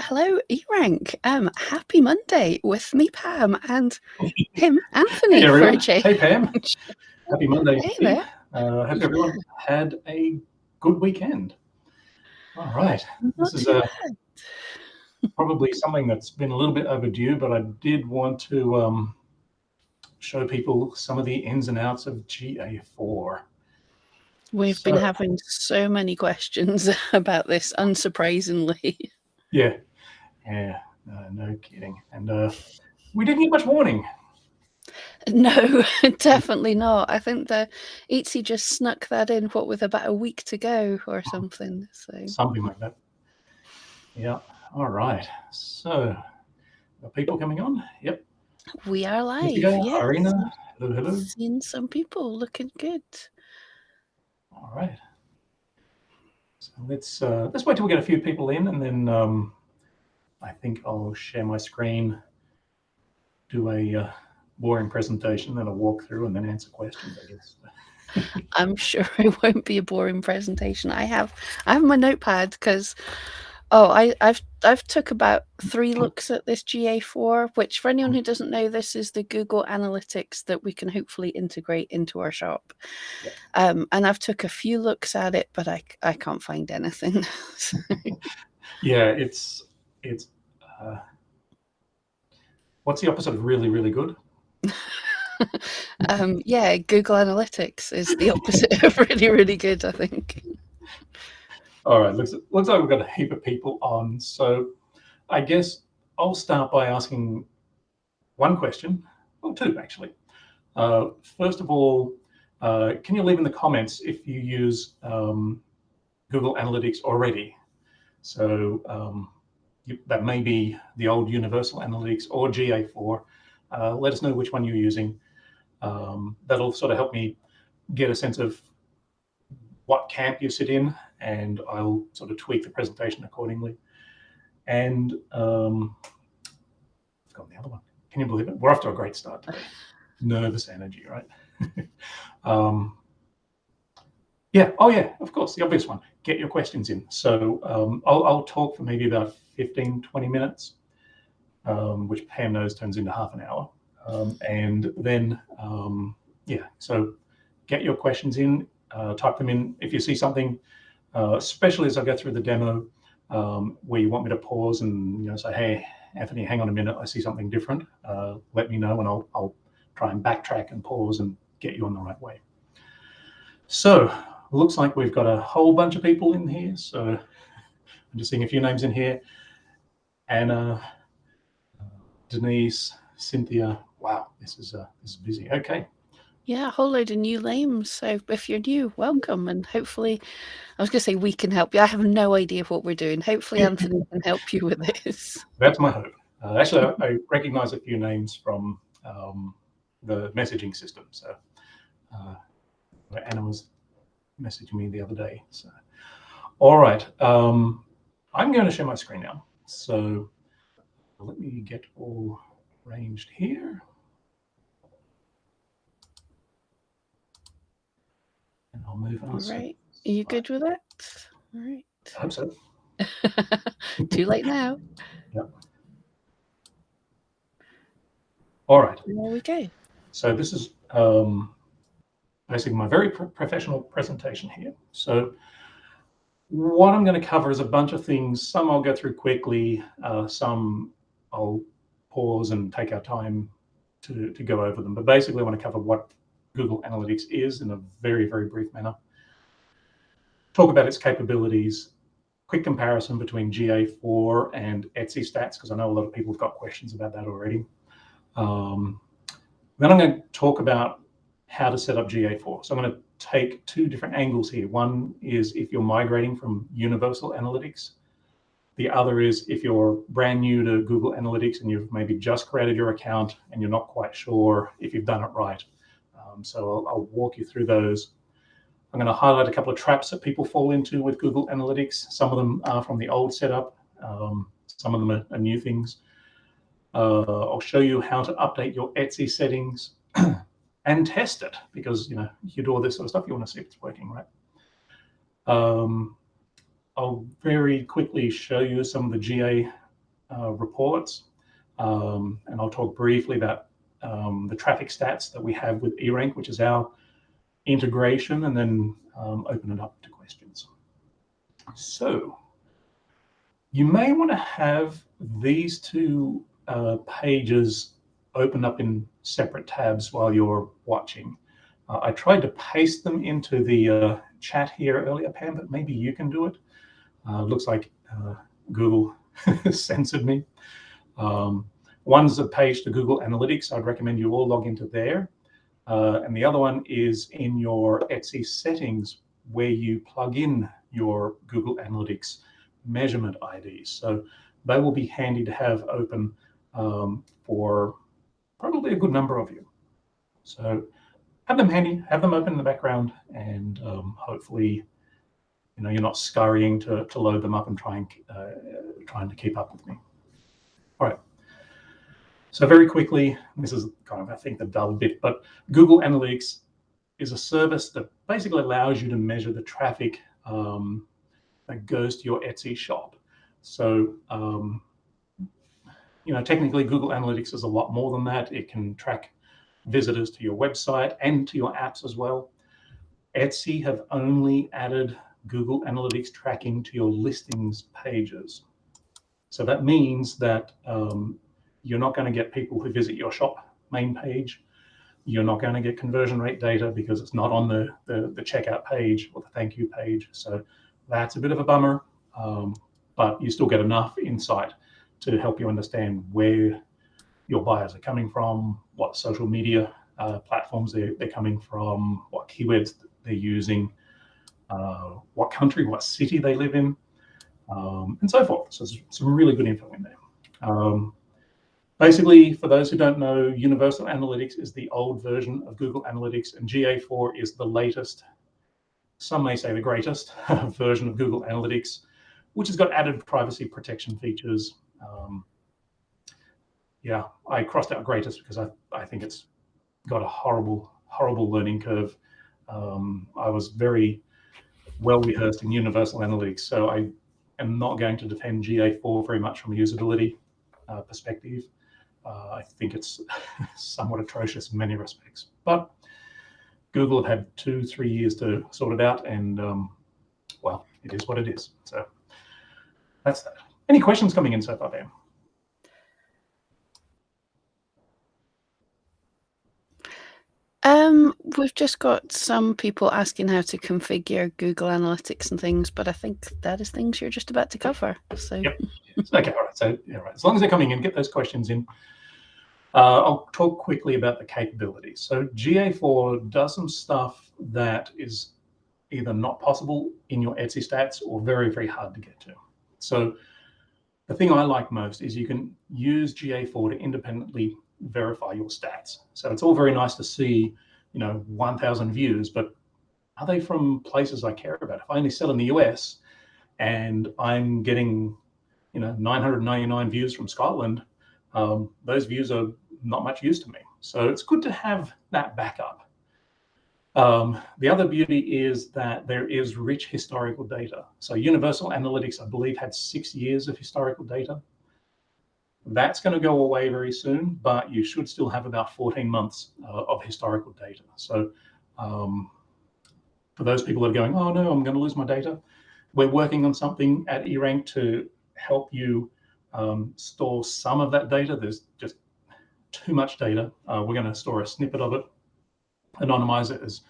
hello, eRank. Happy Monday with me, Pam, and him, Anthony, Hey for a everyone. change. Hey Pam. Happy Monday. Hey Steve. there. Hope everyone had a good weekend. All right. Not This is too bad. probably something that's been a little bit overdue, but I did want to show people some of the ins and outs of GA4. We've been having so many questions about this, unsurprisingly. Yeah, no kidding. And we didn't get much warning. No, definitely not. I think the Etsy just snuck that in, what, with about a week to go or something. So Something like that. Yeah. All right. So, are people coming on? Yep. we are live. Jessica, Yes. Irina, hello. Seen some people looking good. All right. So let's wait till we get a few people in, and then I think I'll share my screen, do a boring presentation, then a walkthrough, and then answer questions, I guess. I'm sure it won't be a boring presentation. I have my notepad because I've took about 3 looks at this GA4, which, for anyone who doesn't know, this is the Google Analytics that we can hopefully integrate into our shop. Yep. And I've took a few looks at it, but I can't find anything. Yeah, it's what's the opposite of really, really good? Yeah, Google Analytics is the opposite of really, really good, I think. All right, looks like we've got a heap of people on. So I guess I'll start by asking one question, well, two actually. First of all, can you leave in the comments if you use Google Analytics already? So that may be the old Universal Analytics or GA4. Let us know which one you're using. That'll sort of help me get a sense of what camp you sit in, and I'll sort of tweak the presentation accordingly. And I've forgotten the other one. Can you believe it? We're off to a great start today. Nervous energy, right? Yeah, oh yeah, of course, the obvious one. Get your questions in. So I'll talk for maybe about 15, 20 minutes, which Pam knows turns into half an hour. And then, yeah, so get your questions in, type them in. If you see something, especially as I go through the demo, where you want me to pause and say, hey, Anthony, hang on a minute, I see something different. Let me know, and I'll try and backtrack and pause and get you on the right way. So looks like we've got a whole bunch of people in here. So I'm just seeing a few names in here. Anna, Denise, Cynthia. Wow, this is busy. Okay. Yeah, a whole load of new names. So if you're new, welcome. And hopefully, I was going to say we can help you. I have no idea what we're doing. Hopefully, Anthony can help you with this. That's my hope. Actually, I recognize a few names from the messaging system. So Anna was messaging me the other day. So, all right. I'm going to share my screen now. So let me get all arranged here. And I'll move on. All right. Are you good with it? All right. I hope so. Too late now. Yep. All right. There we go. So this is basically my very professional presentation here. So what I'm going to cover is a bunch of things. Some I'll go through quickly. Some I'll pause and take our time to go over them. But basically I want to cover what Google Analytics is in a very, very brief manner. Talk about its capabilities, quick comparison between GA4 and Etsy stats, because I know a lot of people have got questions about that already. Then I'm going to talk about how to set up GA4. So I'm going to take two different angles here. One is if you're migrating from Universal Analytics. The other is if you're brand new to Google Analytics and you've maybe just created your account and you're not quite sure if you've done it right. So I'll walk you through those. I'm going to highlight a couple of traps that people fall into with Google Analytics. Some of them are from the old setup. Some of them are new things. I'll show you how to update your Etsy settings and test it, because you do all this sort of stuff, you want to see if it's working, right? I'll very quickly show you some of the GA reports, and I'll talk briefly about the traffic stats that we have with eRank, which is our integration, and then open it up to questions. So you may want to have these two pages open up in separate tabs while you're watching. I tried to paste them into the chat here earlier, Pam, but maybe you can do it. Looks like Google censored me. One's a page to Google Analytics. I'd recommend you all log into there. And the other one is in your Etsy settings, where you plug in your Google Analytics measurement IDs. So they will be handy to have open for probably a good number of you. So have them handy, have them open in the background, and hopefully, you know, you're not scurrying to load them up and trying to keep up with me. All right. So very quickly, this is kind of, I think, the dull bit, but Google Analytics is a service that basically allows you to measure the traffic that goes to your Etsy shop. So, you know, technically Google Analytics is a lot more than that. It can track visitors to your website and to your apps as well. Etsy have only added Google Analytics tracking to your listings pages. So that means that you're not going to get people who visit your shop main page. You're not going to get conversion rate data because it's not on the checkout page or the thank you page. So that's a bit of a bummer, but you still get enough insight to help you understand where your buyers are coming from, what social media platforms they're coming from, what keywords they're using, what country, what city they live in, and so forth. So there's some really good info in there. Basically, for those who don't know, Universal Analytics is the old version of Google Analytics, and GA4 is the latest, some may say the greatest, version of Google Analytics, which has got added privacy protection features. Yeah, I crossed out greatest because I think it's got a horrible learning curve. I was very well rehearsed in Universal Analytics, so I am not going to defend GA4 very much from a usability perspective. I think it's somewhat atrocious in many respects, but Google have had 2-3 years to sort it out, and well, it is what it is. So that's that. Any questions coming in so far, Pam? We've just got some people asking how to configure Google Analytics and things, but I think that is things you're just about to cover. So yep. Okay, all right. So yeah, right. As long as they're coming in, get those questions in. I'll talk quickly about the capabilities. So GA4 does some stuff that is either not possible in your Etsy stats or very, very hard to get to. So the thing I like most is you can use GA4 to independently verify your stats. So it's all very nice to see, you know, 1,000 views, but are they from places I care about? If I only sell in the US and I'm getting, you know, 999 views from Scotland, those views are not much use to me. So it's good to have that backup. The other beauty is that there is rich historical data. So Universal Analytics, I believe, had 6 years of historical data. That's going to go away very soon, but you should still have about 14 months of historical data. So for those people that are going, oh no, I'm going to lose my data, we're working on something at eRank to help you store some of that data. There's just too much data. We're going to store a snippet of it, anonymize it as,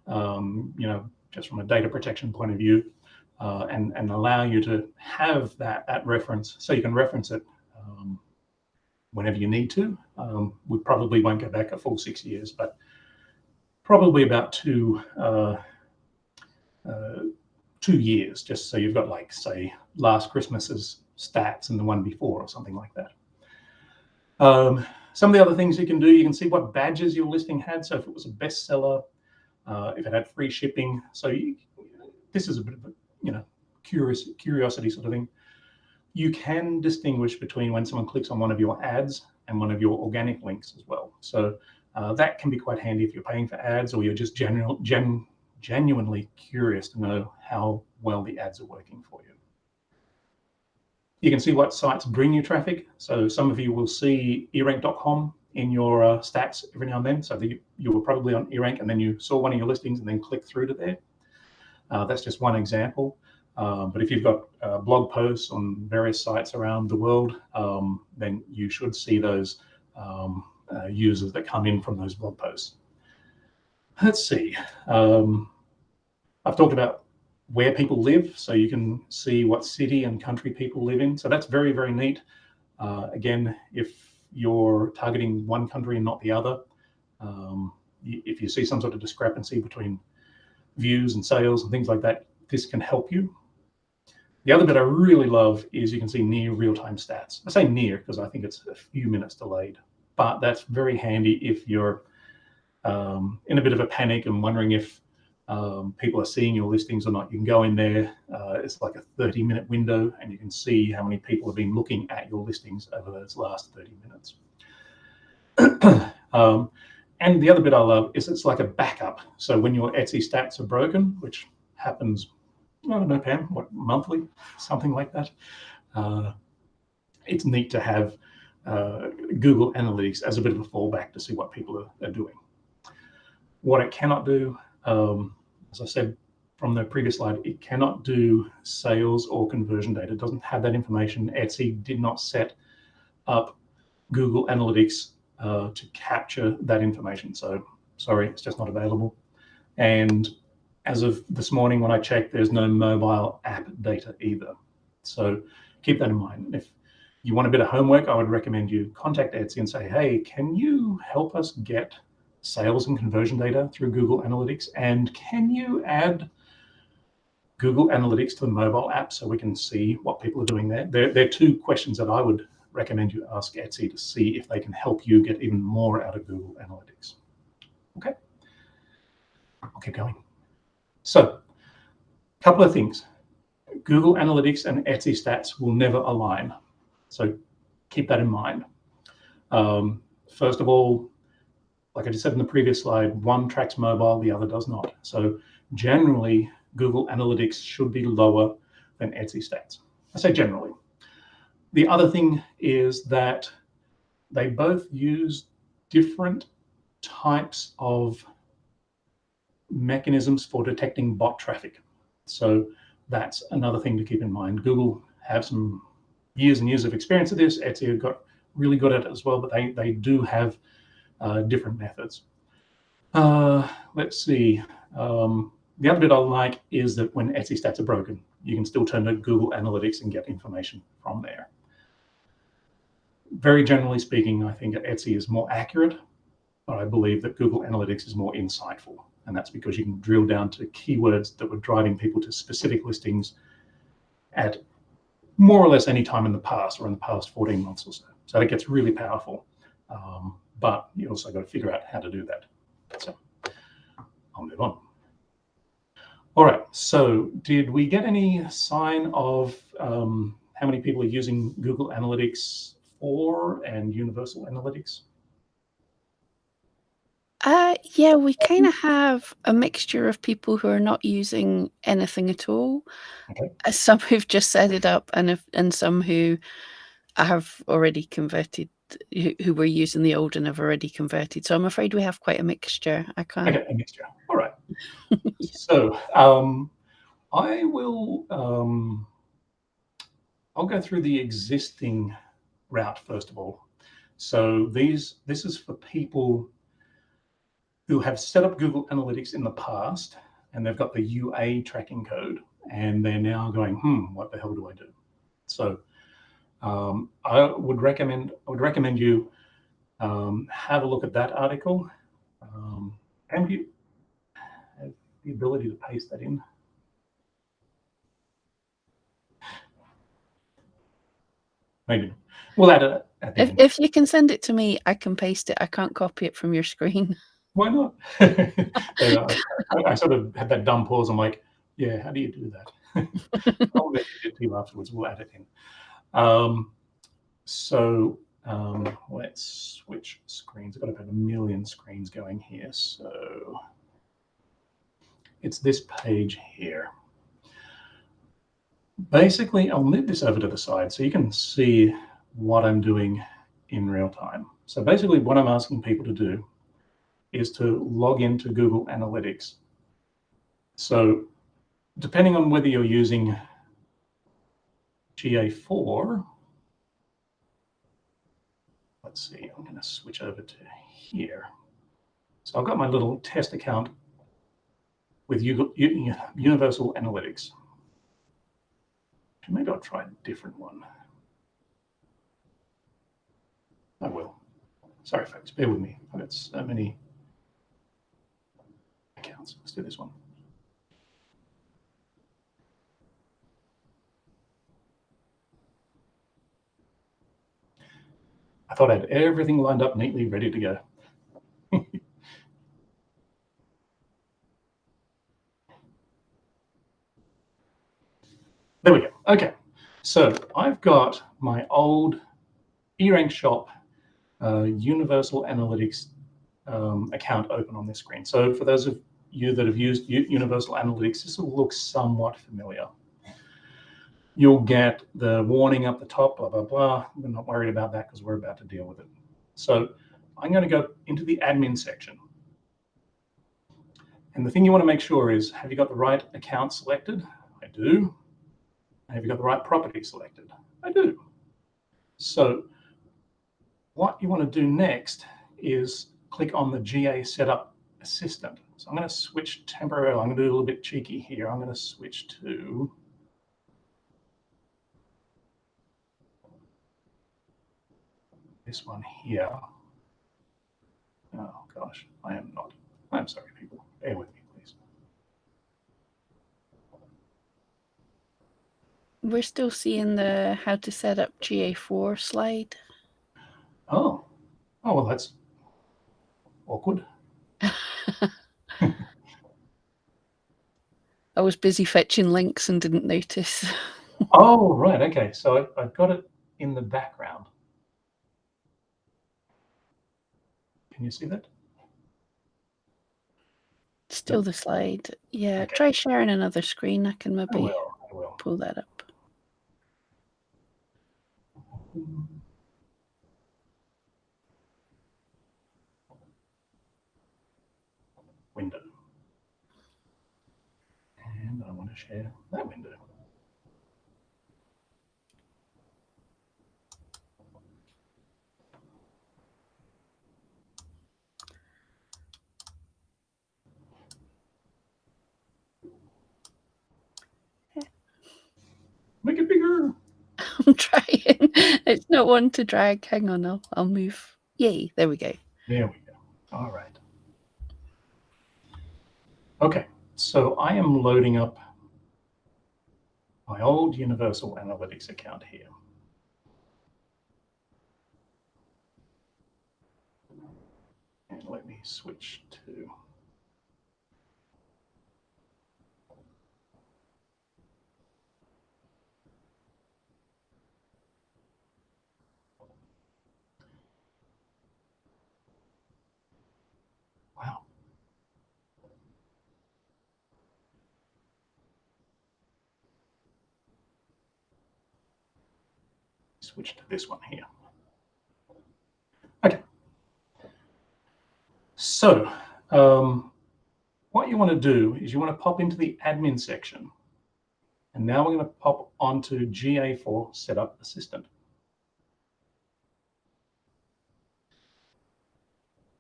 you know, just from a data protection point of view, and allow you to have that reference, so you can reference it whenever you need to. We probably won't go back a full 6 years, but probably about 2 years, just so you've got, like, say, last Christmas's stats and the one before or something like that. Some of the other things you can do, you can see what badges your listing had. So if it was a bestseller, if it had free shipping. So this is a bit of a, you know, curiosity sort of thing. You can distinguish between when someone clicks on one of your ads and one of your organic links as well. So that can be quite handy if you're paying for ads or you're just genuinely curious to know how well the ads are working for you. You can see what sites bring you traffic. So some of you will see eRank.com in your stats every now and then. So you were probably on eRank and then you saw one of your listings and then clicked through to there. That's just one example. But if you've got blog posts on various sites around the world, then you should see those users that come in from those blog posts. Let's see. I've talked about where people live, so you can see what city and country people live in. So that's very, very neat. Again, if you're targeting one country and not the other, if you see some sort of discrepancy between views and sales and things like that, this can help you. The other bit I really love is you can see near real-time stats. I say near because I think it's a few minutes delayed, but that's very handy if you're in a bit of a panic and wondering if people are seeing your listings or not. You can go in there. It's like a 30-minute window, and you can see how many people have been looking at your listings over those last 30 minutes. And the other bit I love is it's like a backup. So when your Etsy stats are broken, which happens, I don't know, Pam, what, monthly, something like that. It's neat to have Google Analytics as a bit of a fallback to see what people are doing. What it cannot do, as I said from the previous slide, it cannot do sales or conversion data. It doesn't have that information. Etsy did not set up Google Analytics to capture that information. So sorry, it's just not available. And as of this morning when I checked, there's no mobile app data either. So keep that in mind. If you want a bit of homework, I would recommend you contact Etsy and say, hey, can you help us get sales and conversion data through Google Analytics? And can you add Google Analytics to the mobile app so we can see what people are doing there? There are two questions that I would recommend you ask Etsy to see if they can help you get even more out of Google Analytics. Okay, I'll keep going. So, a couple of things. Google Analytics and Etsy stats will never align. So keep that in mind. First of all, like I just said in the previous slide, one tracks mobile, the other does not. So generally, Google Analytics should be lower than Etsy stats. I say generally. The other thing is that they both use different types of mechanisms for detecting bot traffic. So that's another thing to keep in mind. Google have some years and years of experience of this. Etsy have got really good at it as well, but they do have different methods. Let's see. The other bit I like is that when Etsy stats are broken, you can still turn to Google Analytics and get information from there. Very generally speaking, I think that Etsy is more accurate, but I believe that Google Analytics is more insightful. And that's because you can drill down to keywords that were driving people to specific listings at more or less any time in the past or in the past 14 months or so. So it gets really powerful, but you also got to figure out how to do that. So I'll move on. All right, so did we get any sign of how many people are using Google Analytics 4 and Universal Analytics? Yeah, we kind of have a mixture of people who are not using anything at all. Okay. Some who've just set it up, and some who have already converted, who were using the old and have already converted. So I'm afraid we have quite a mixture. I can't. Okay, a mixture. All right. Yeah. So I will. I'll go through the existing route first of all. So this is for people who have set up Google Analytics in the past and they've got the UA tracking code and they're now going, what the hell do I do? So I would recommend you have a look at that article. And you have the ability to paste that in. Maybe we'll add it at the end. If you can send it to me, I can paste it. I can't copy it from your screen. Why not? I sort of had that dumb pause. I'm like, yeah, how do you do that? I'll make it to you afterwards. We'll add it in. Let's switch screens. I've got about a million screens going here. So it's this page here. Basically, I'll move this over to the side so you can see what I'm doing in real time. So basically what I'm asking people to do is to log into Google Analytics. So depending on whether you're using GA4, let's see, I'm going to switch over to here. So I've got my little test account with Universal Analytics. Maybe I'll try a different one. I will. Sorry, folks, bear with me. I've got so many accounts. Let's do this one. I thought I had everything lined up neatly, ready to go. There we go. Okay, so I've got my old eRank shop Universal Analytics account open on this screen. So for those of you that have used Universal Analytics, this will look somewhat familiar. You'll get the warning up the top, blah, blah, blah. We're not worried about that because we're about to deal with it. So I'm going to go into the admin section. And the thing you want to make sure is, have you got the right account selected? I do. Have you got the right property selected? I do. So what you want to do next is click on the GA Setup Assistant. So I'm going to switch temporarily. I'm going to do a little bit cheeky here. I'm going to switch to this one here. Oh gosh, I am not. I'm sorry, people. Bear with me, please. We're still seeing the how to set up GA4 slide. Oh, well, that's awkward. I was busy fetching links and didn't notice. Oh, right. Okay. So I've got it in the background. Can you see that? Still the slide. Yeah, Okay. try sharing another screen. I can I maybe will. pull that up. Window. And I want to share that window. Make it bigger. I'm trying. It's not one to drag. Hang on, I'll move. Yay, there we go. There we go. All right. Okay, so I am loading up my old Universal Analytics account here. And let me switch to wow. Switch to this one here. Okay. So what you want to do is you want to pop into the admin section. And now we're going to pop onto GA4 Setup Assistant.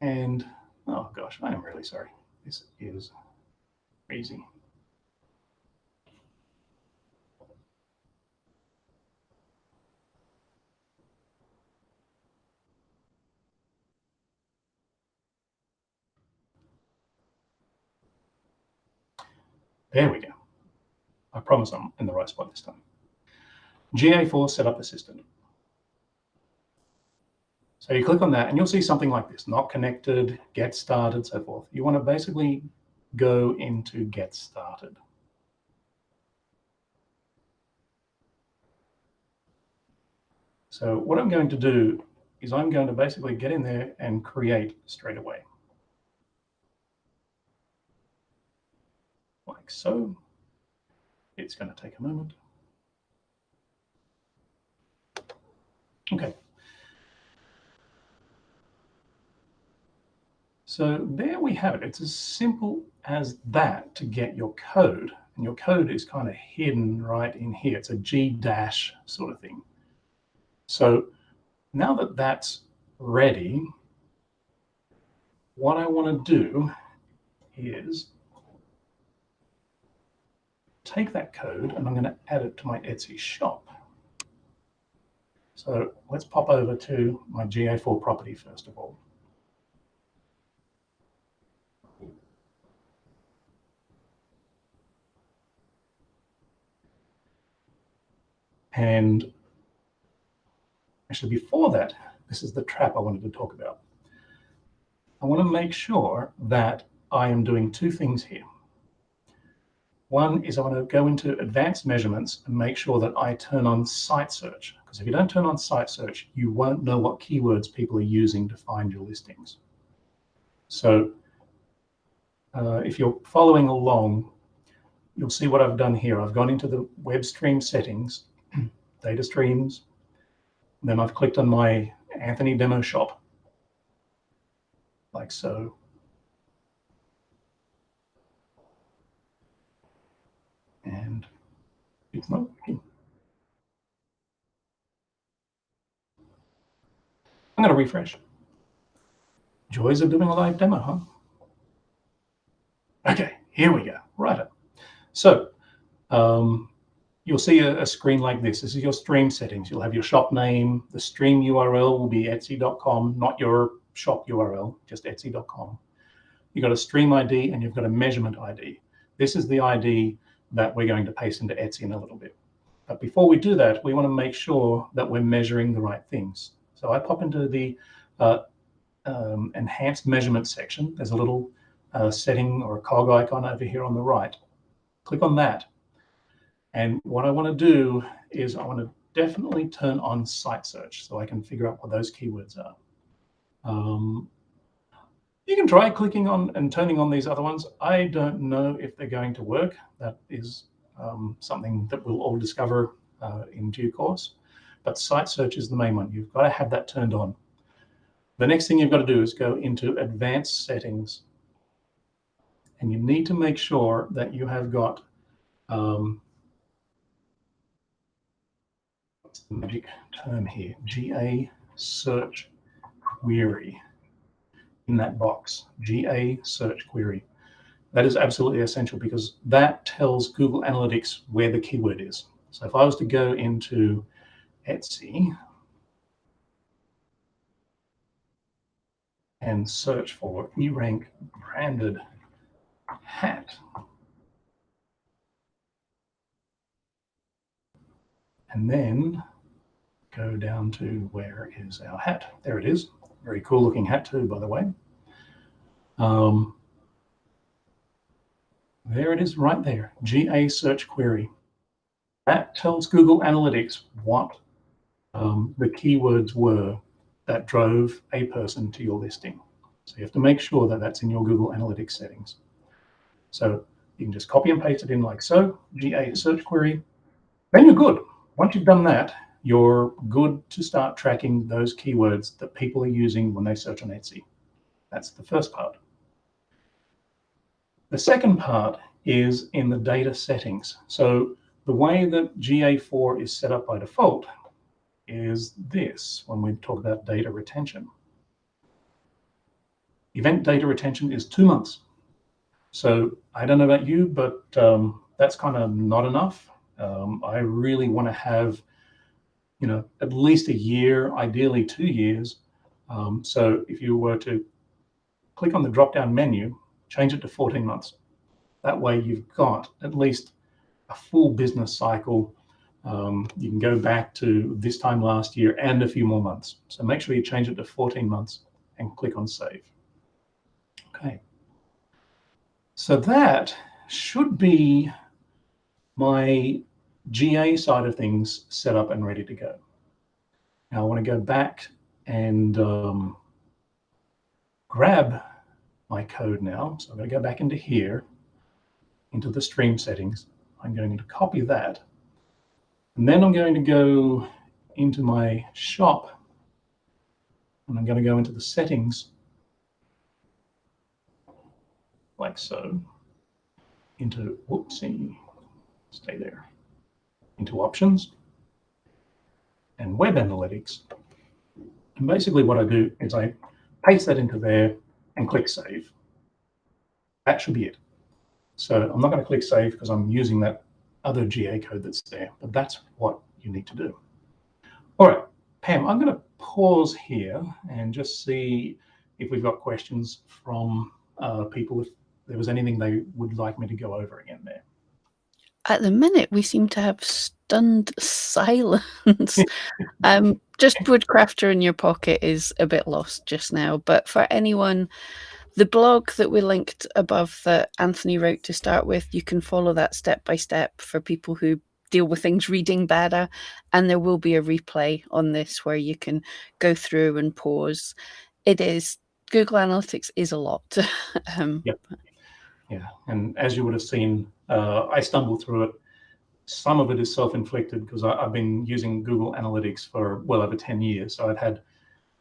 And oh gosh, I am really sorry. This is crazy. There we go. I promise I'm in the right spot this time. GA4 Setup Assistant. So you click on that and you'll see something like this, not connected, get started, so forth. You want to basically go into get started. So what I'm going to do is I'm going to basically get in there and create straight away. Like so. It's going to take a moment. Okay. So there we have it. It's as simple as that to get your code. And your code is kind of hidden right in here. It's a G dash sort of thing. So now that that's ready, what I want to do is take that code and I'm going to add it to my Etsy shop. So let's pop over to my GA4 property first of all. And actually before that, this is the trap I wanted to talk about. I want to make sure that I am doing two things here. One is I want to go into advanced measurements and make sure that I turn on site search. Because if you don't turn on site search, you won't know what keywords people are using to find your listings. So if you're following along, you'll see what I've done here. I've gone into the web stream settings, data streams, then I've clicked on my Anthony demo shop, like so. And it's not working. I'm going to refresh. Joys of doing a live demo, huh? Okay, here we go. Right. So you'll see a screen like this. This is your stream settings. You'll have your shop name. The stream URL will be etsy.com, not your shop URL, just etsy.com. You've got a stream ID and you've got a measurement ID. This is the ID that we're going to paste into Etsy in a little bit. But before we do that, we want to make sure that we're measuring the right things. So I pop into the enhanced measurement section. There's a little setting or a cog icon over here on the right. Click on that. And what I want to do is I want to definitely turn on site search so I can figure out what those keywords are. You can try clicking on and turning on these other ones. I don't know if they're going to work. That is something that we'll all discover in due course. But site search is the main one. You've got to have that turned on. The next thing you've got to do is go into advanced settings. And you need to make sure that you have got what's the magic term here? GA search query in that box, GA search query. That is absolutely essential because that tells Google Analytics where the keyword is. So if I was to go into Etsy and search for eRank branded hat, and then go down to where is our hat? There it is. Very cool looking hat too, by the way. There it is right there, GA search query. That tells Google Analytics what the keywords were that drove a person to your listing. So you have to make sure that that's in your Google Analytics settings. So you can just copy and paste it in like so, GA search query, then you're good. Once you've done that, you're good to start tracking those keywords that people are using when they search on Etsy. That's the first part. The second part is in the data settings. So the way that GA4 is set up by default is this when we talk about data retention. Event data retention is 2 months. So I don't know about you, but that's kind of not enough. I really want to have, at least a year, ideally 2 years. So if you were to click on the drop-down menu, change it to 14 months. That way you've got at least a full business cycle. You can go back to this time last year and a few more months. So make sure you change it to 14 months and click on save. Okay. So that should be my GA side of things set up and ready to go. Now I want to go back and grab my code now. So I'm going to go back into here, into the stream settings. I'm going to copy that. And then I'm going to go into my shop, and I'm going to go into the settings, like so, into, whoopsie, stay there, into options and web analytics. And basically what I do is I paste that into there and click save. That should be it. So I'm not going to click save because I'm using that other GA code that's there, but that's what you need to do. All right, Pam, I'm going to pause here and just see if we've got questions from people, if there was anything they would like me to go over again there. At the minute, we seem to have stunned silence. Just Woodcrafter in your pocket is a bit lost just now, but for anyone, the blog that we linked above that Anthony wrote to start with, you can follow that step by step for people who deal with things reading better, and there will be a replay on this where you can go through and pause. It is, Google Analytics is a lot. Yep. Yeah, and as you would have seen, I stumbled through it. Some of it is self-inflicted because I've been using Google Analytics for well over 10 years. So I've had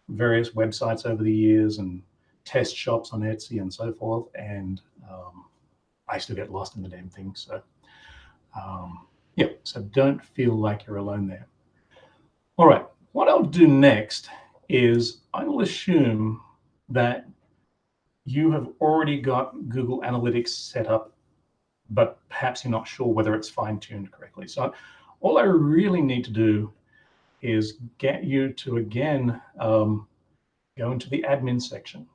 various websites over the years and test shops on Etsy and so forth. And I still get lost in the damn thing. So yeah, so don't feel like you're alone there. All right, what I'll do next is I will assume that you have already got Google Analytics set up, but perhaps you're not sure whether it's fine-tuned correctly. So all I really need to do is get you to, again, go into the admin section.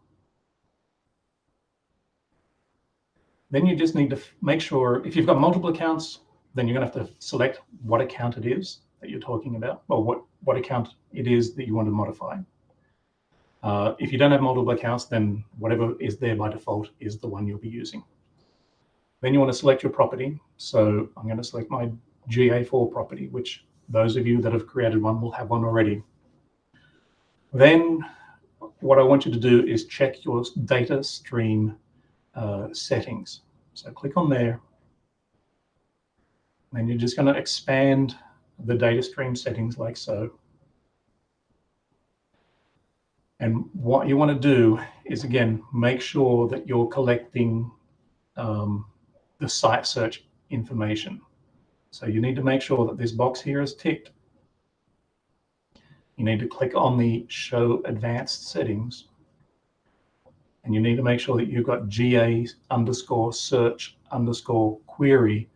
Then you just need to make sure, if you've got multiple accounts, then you're going to have to select what account it is that you're talking about, or what account it is that you want to modify. If you don't have multiple accounts, then whatever is there by default is the one you'll be using. Then you want to select your property. So I'm going to select my GA4 property, which those of you that have created one will have one already. Then what I want you to do is check your data stream settings. So click on there. And you're just going to expand the data stream settings like so. And what you want to do is, again, make sure that you're collecting the site search information. So you need to make sure that this box here is ticked. You need to click on the Show Advanced Settings. And you need to make sure that you've got GA_search_query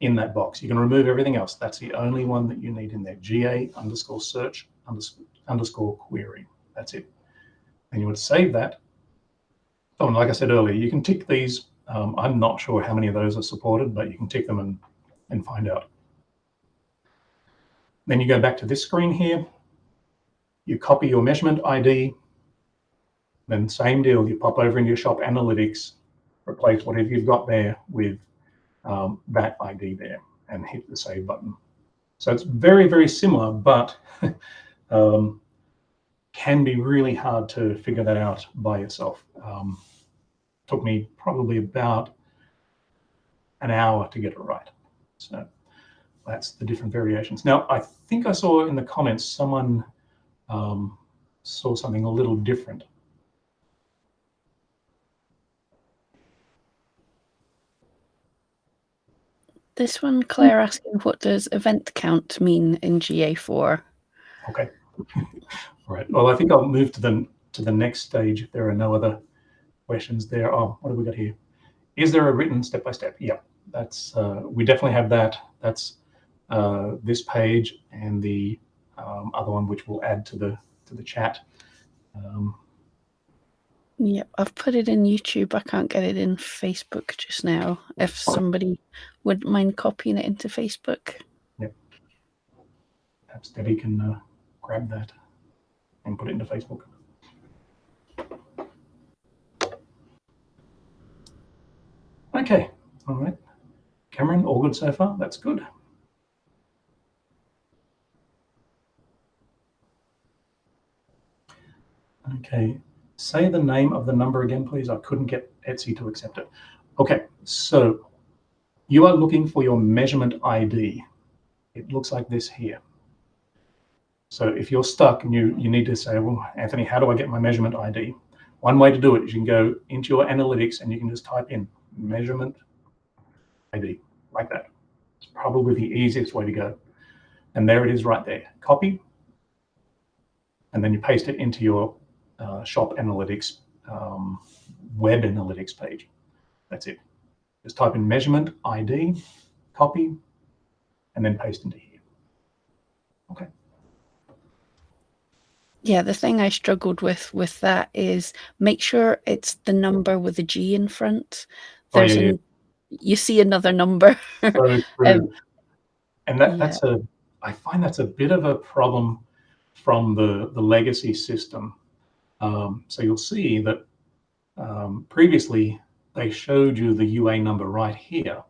in that box. You can remove everything else. That's the only one that you need in there, GA_search_query. That's it. And you would save that. Oh, and like I said earlier, you can tick these. I'm not sure how many of those are supported, but you can tick them and find out. Then you go back to this screen here. You copy your measurement ID. Then same deal, you pop over into your shop analytics, replace whatever you've got there with that ID there and hit the save button. So it's very, very similar, but can be really hard to figure that out by yourself. Took me probably about an hour to get it right. So that's the different variations. Now, I think I saw in the comments someone saw something a little different. This one, Claire asking, what does event count mean in GA4? Okay. All right. Well, I think I'll move to the next stage if there are no other questions there. Oh, what have we got here? Is there a written step-by-step? Yeah, that's we definitely have that. That's this page and the other one, which we'll add to the chat. Yep, I've put it in YouTube. I can't get it in Facebook just now. If somebody wouldn't mind copying it into Facebook. Yep. Perhaps Debbie can grab that and put it into Facebook. Okay, all right. Cameron, all good so far? That's good. Okay, say the name of the number again, please. I couldn't get Etsy to accept it. Okay, so you are looking for your measurement ID. It looks like this here. So if you're stuck and you need to say, well, Anthony, how do I get my measurement ID? One way to do it is you can go into your analytics and you can just type in measurement ID like that. It's probably the easiest way to go. And there it is right there. Copy, and then you paste it into your shop analytics, web analytics page. That's it. Just type in measurement ID, copy, and then paste into here. Okay. Yeah, the thing I struggled with that is make sure it's the number with a G in front. There's you see another number. So true. And I find that's a bit of a problem from the legacy system. So you'll see that previously they showed you the UA number right here.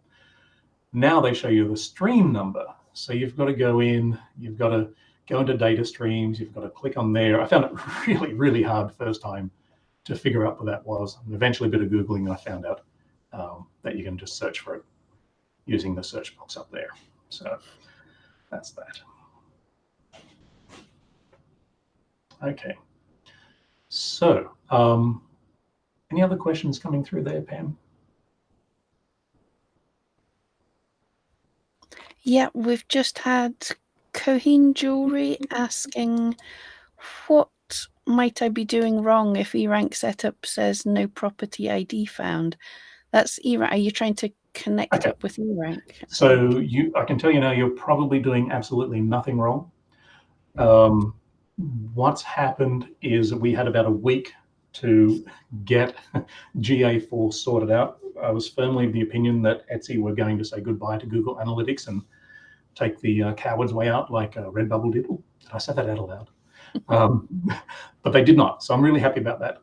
Now they show you the stream number. So you've got to go in, you've got to go into data streams, you've got to click on there. I found it really, really hard first time to figure out what that was. And eventually a bit of Googling, and I found out that you can just search for it using the search box up there. So that's that. Okay. So any other questions coming through there, Pam? Yeah, we've just had Coheen Jewelry asking, what might I be doing wrong if eRank setup says no property ID found? That's eRank. Are you trying to connect up with eRank? So I can tell you now, you're probably doing absolutely nothing wrong. What's happened is we had about a week to get GA4 sorted out. I was firmly of the opinion that Etsy were going to say goodbye to Google Analytics and take the coward's way out like Redbubble did. Ooh, did I say that out loud? But they did not. So I'm really happy about that.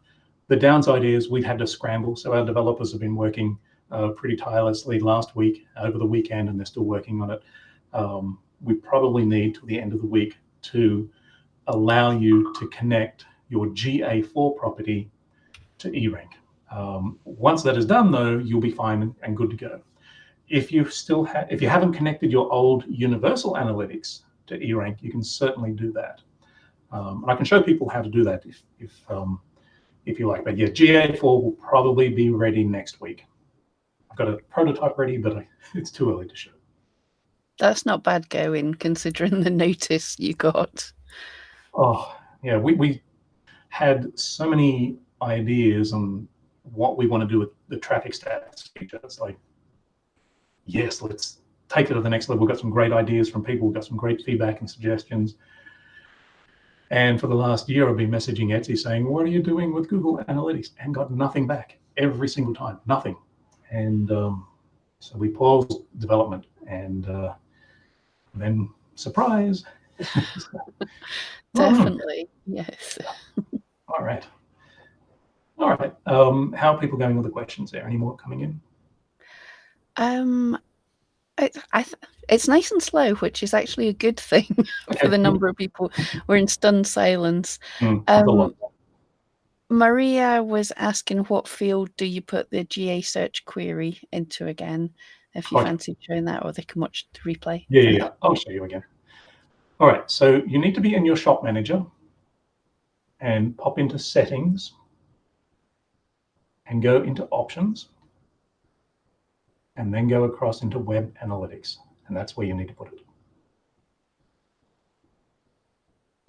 The downside is we've had to scramble. So our developers have been working pretty tirelessly last week, over the weekend, and they're still working on it. We probably need till the end of the week to allow you to connect your GA4 property to eRank. Once that is done, though, you'll be fine and good to go. If you haven't connected your old Universal Analytics to eRank, you can certainly do that. And I can show people how to do that if you like. But yeah, GA4 will probably be ready next week. I've got a prototype ready, but it's too early to show. That's not bad going, considering the notice you got. Oh yeah, we had so many ideas on what we want to do with the traffic stats feature. It's like, yes, let's take it to the next level. We've got some great ideas from people. We've got some great feedback and suggestions. And for the last year, I've been messaging Etsy saying, what are you doing with Google Analytics? And got nothing back every single time, nothing. And so we paused development, and then surprise. Definitely, yes. All right. All right. How are people going with the questions there? Any more coming in? It's nice and slow, which is actually a good thing for the number of people. We're in stunned silence. Maria was asking, what field do you put the GA search query into again? If you fancy showing that, or they can watch the replay. Yeah. I'll show you again. All right. So you need to be in your shop manager and pop into settings and go into options, and then go across into web analytics. And that's where you need to put it.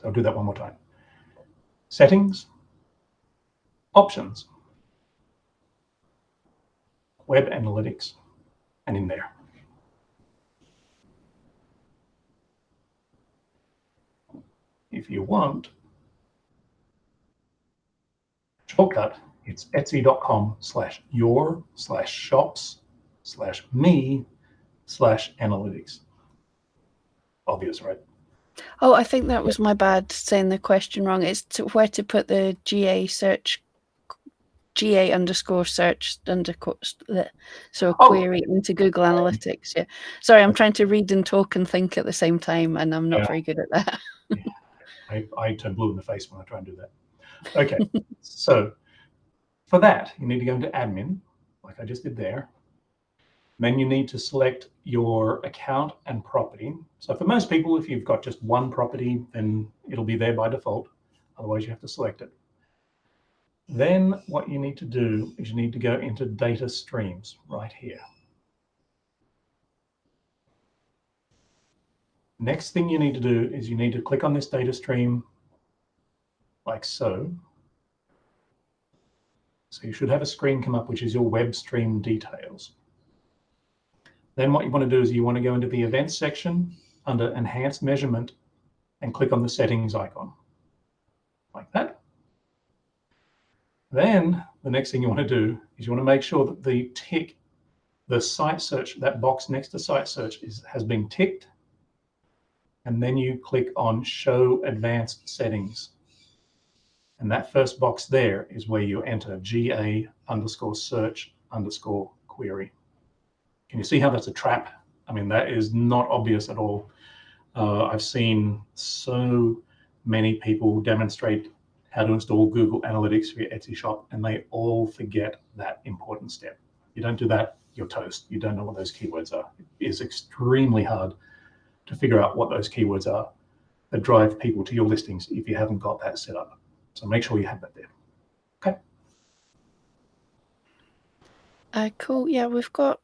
So I'll do that one more time. Settings, options, web analytics, and in there. If you want shortcut, it's etsy.com/your/shops/me/analytics. Obvious, right? Oh, I think that was my bad saying the question wrong. It's where to put the GA search, GA_search so a query into Google Analytics. Yeah. Sorry, I'm trying to read and talk and think at the same time, and I'm not very good at that. I turn blue in the face when I try and do that. Okay, so for that, you need to go into admin, like I just did there. Then you need to select your account and property. So for most people, if you've got just one property, then it'll be there by default. Otherwise, you have to select it. Then what you need to do is you need to go into data streams right here. Next thing you need to do is you need to click on this data stream like so. So you should have a screen come up, which is your web stream details. Then what you want to do is you want to go into the events section under enhanced measurement and click on the settings icon like that. Then the next thing you want to do is you want to make sure that the site search, that box next to site search has been ticked. And then you click on show advanced settings. And that first box there is where you enter GA_search_query. Can you see how that's a trap? I mean, that is not obvious at all. I've seen so many people demonstrate how to install Google Analytics for your Etsy shop, and they all forget that important step. You don't do that, you're toast. You don't know what those keywords are. It is extremely hard to figure out what those keywords are that drive people to your listings if you haven't got that set up. So make sure you have that there. Okay. Cool. Yeah, we've got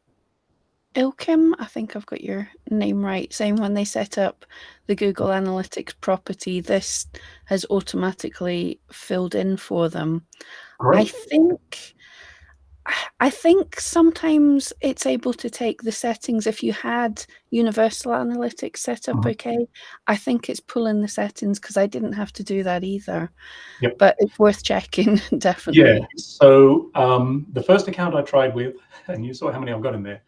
Ilkim, I think I've got your name right, saying when they set up the Google Analytics property, this has automatically filled in for them. Great. I think sometimes it's able to take the settings. If you had Universal Analytics set up okay, I think it's pulling the settings, because I didn't have to do that either. Yep. But it's worth checking, definitely. Yeah, so the first account I tried with, and you saw how many I've got in there,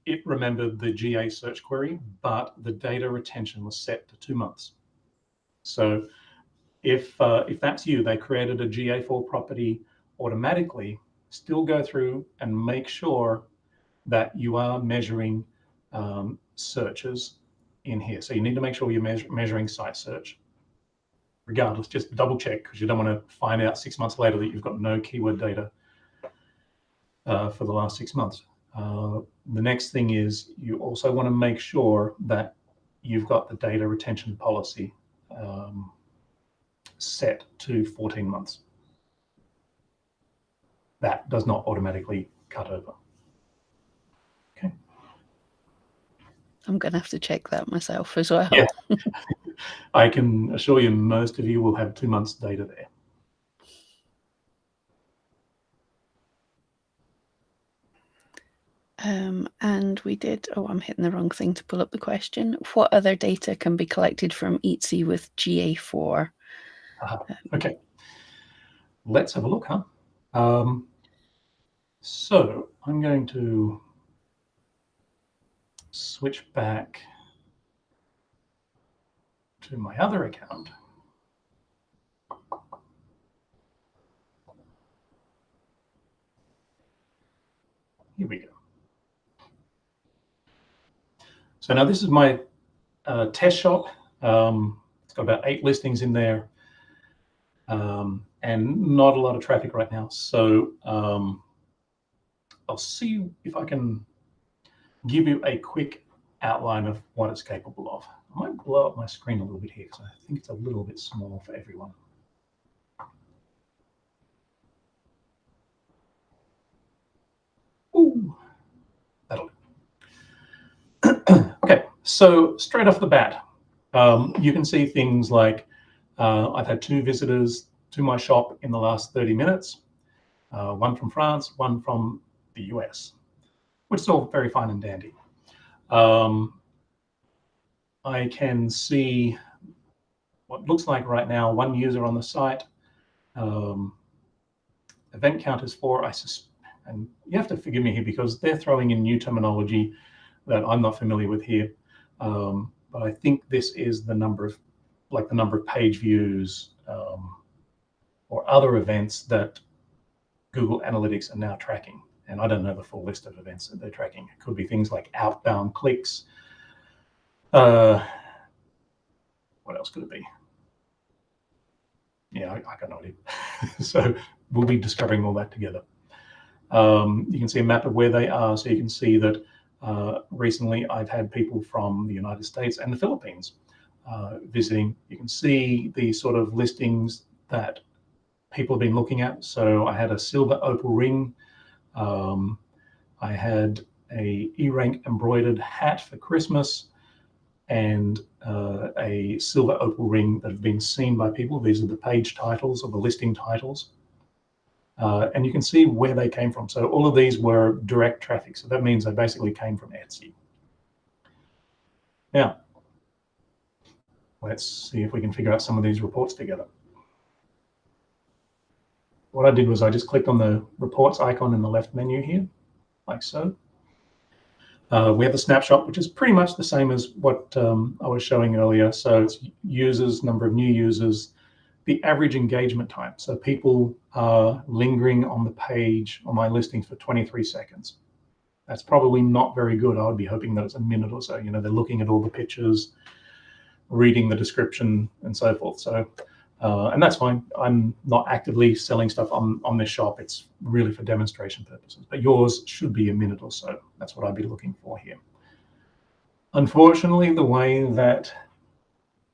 it remembered the GA search query, but the data retention was set to 2 months. So if that's you, they created a GA4 property automatically. Still go through and make sure that you are measuring searches in here. So you need to make sure you're measuring site search. Regardless, just double check, because you don't want to find out 6 months later that you've got no keyword data for the last 6 months. The next thing is you also want to make sure that you've got the data retention policy set to 14 months. That does not automatically cut over. Okay. I'm going to have to check that myself as well. Yeah. I can assure you most of you will have 2 months data there. And we did, I'm hitting the wrong thing to pull up the question. What other data can be collected from Etsy with GA4? Okay, let's have a look, huh? So I'm going to switch back to my other account. Here we go. So now this is my test shop. It's got about 8 listings in there, and not a lot of traffic right now. So I'll see if I can give you a quick outline of what it's capable of. I might blow up my screen a little bit here, because I think it's a little bit small for everyone. Ooh, that'll do. Okay, so straight off the bat, you can see things like I've had 2 visitors to my shop in the last 30 minutes, one from France, one from the US, which is all very fine and dandy. I can see what looks like right now 1 user on the site. Event count is 4. And you have to forgive me here, because they're throwing in new terminology that I'm not familiar with here. But I think this is the number of, like the number of page views or other events that Google Analytics are now tracking. And I don't know the full list of events that they're tracking. It could be things like outbound clicks. What else could it be? Yeah, I got no idea. So we'll be discovering all that together. You can see a map of where they are, so you can see that recently I've had people from the United States and the Philippines visiting. You can see the sort of listings that people have been looking at. So I had a silver opal ring. I had a eRank embroidered hat for Christmas, and a silver opal ring that have been seen by people. These are the page titles or the listing titles. And you can see where they came from. So all of these were direct traffic. So that means they basically came from Etsy. Now, let's see if we can figure out some of these reports together. What I did was I just clicked on the reports icon in the left menu here, like so. We have the snapshot, which is pretty much the same as what I was showing earlier. So it's users, number of new users, the average engagement time. So people are lingering on the page on my listings for 23 seconds. That's probably not very good. I would be hoping that it's a minute or so. You know, they're looking at all the pictures, reading the description, and so forth. So, and that's fine. I'm not actively selling stuff on this shop. It's really for demonstration purposes. But yours should be a minute or so. That's what I'd be looking for here. Unfortunately, the way that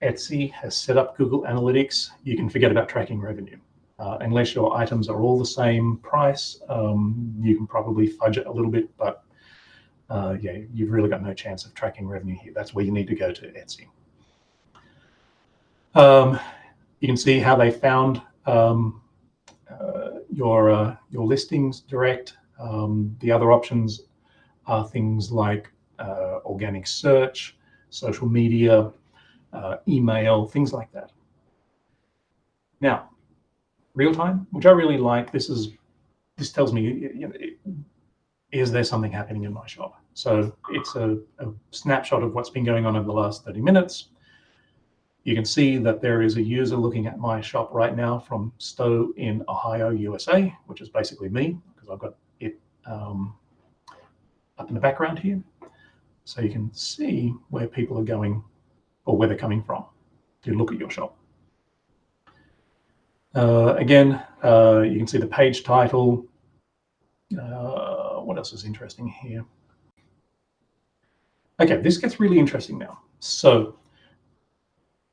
Etsy has set up Google Analytics, you can forget about tracking revenue. Unless your items are all the same price, you can probably fudge it a little bit, but yeah, you've really got no chance of tracking revenue here. That's where you need to go to Etsy. You can see how they found your listings direct. The other options are things like organic search, social media, email, things like that. Now, real time, which I really like. This tells me, you know, is there something happening in my shop? So it's a snapshot of what's been going on over the last 30 minutes. You can see that there is a user looking at my shop right now from Stowe in Ohio, USA, which is basically me, because I've got it up in the background here. So you can see where people are going or where they're coming from to look at your shop. Again, you can see the page title. What else is interesting here? Okay, this gets really interesting now. So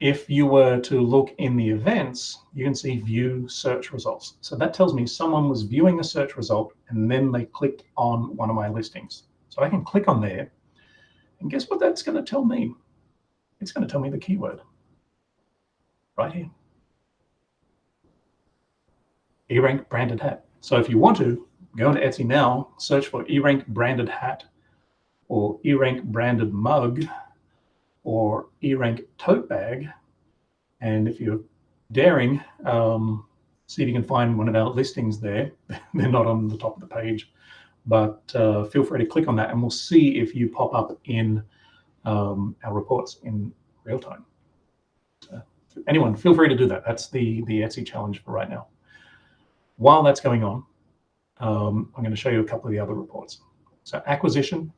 if you were to look in the events, you can see view search results. So that tells me someone was viewing a search result and then they clicked on one of my listings. So I can click on there, and guess what that's going to tell me? It's going to tell me the keyword right here. eRank branded hat. So if you want to, go into Etsy now, search for eRank branded hat or eRank branded mug or eRank tote bag. And if you're daring, see if you can find one of our listings there. They're not on the top of the page, but feel free to click on that and we'll see if you pop up in our reports in real time. Anyone, feel free to do that. That's the Etsy challenge for right now. While that's going on, I'm going to show you a couple of the other reports. So acquisition,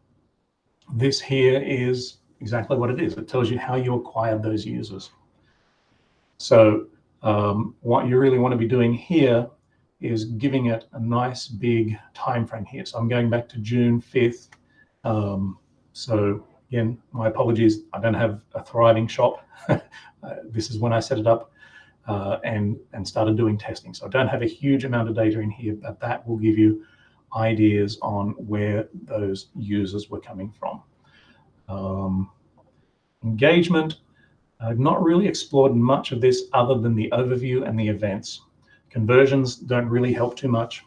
this here is exactly what it is. It tells you how you acquired those users. So what you really want to be doing here is giving it a nice big time frame here. So I'm going back to June 5th. So again, my apologies, I don't have a thriving shop. This is when I set it up and started doing testing. So I don't have a huge amount of data in here, but that will give you ideas on where those users were coming from. Engagement, I've not really explored much of this other than the overview and the events. Conversions don't really help too much.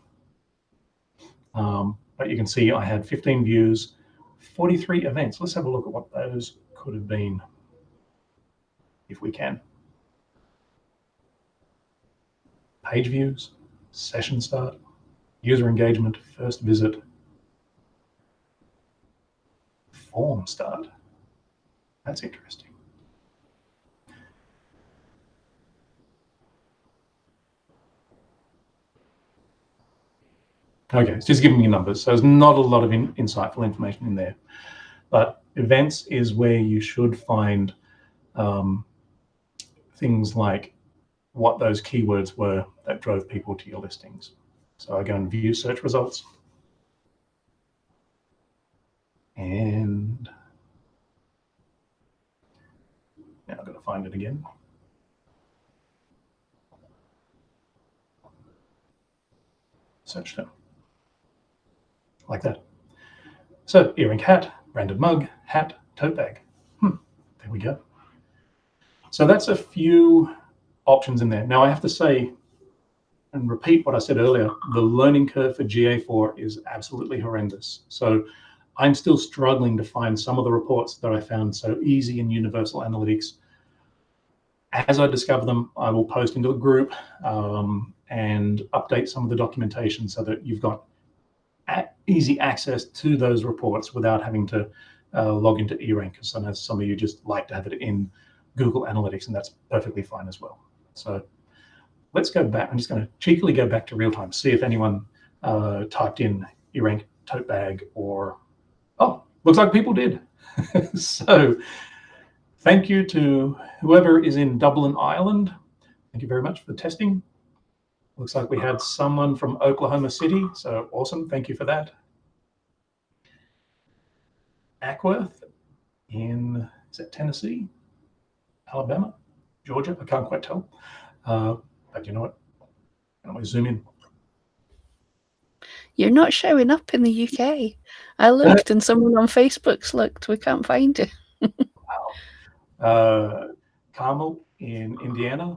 But you can see I had 15 views, 43 events. Let's have a look at what those could have been, if we can. Page views, session start, user engagement, first visit, form start. That's interesting. Okay, it's just giving me numbers. So there's not a lot of insightful information in there. But events is where you should find things like what those keywords were that drove people to your listings. So I go and view search results. And now I've got to find it again. Search term. Like that. So earring hat, branded mug, hat, tote bag. There we go. So that's a few options in there. Now I have to say and repeat what I said earlier, the learning curve for GA4 is absolutely horrendous. So I'm still struggling to find some of the reports that I found so easy in Universal Analytics. As I discover them, I will post into a group and update some of the documentation so that you've got easy access to those reports without having to log into eRank, because sometimes some of you just like to have it in Google Analytics, and that's perfectly fine as well. So let's go back. I'm just going to cheekily go back to real time, see if anyone typed in eRank tote bag or, oh, looks like people did. So thank you to whoever is in Dublin, Ireland. Thank you very much for the testing. Looks like we had someone from Oklahoma City, so awesome. Thank you for that. Ackworth in, is that Tennessee, Alabama, Georgia? I can't quite tell. But you know what? I'm going to zoom in. You're not showing up in the UK. I looked and someone on Facebook's looked. We can't find you. Wow. Carmel in Indiana.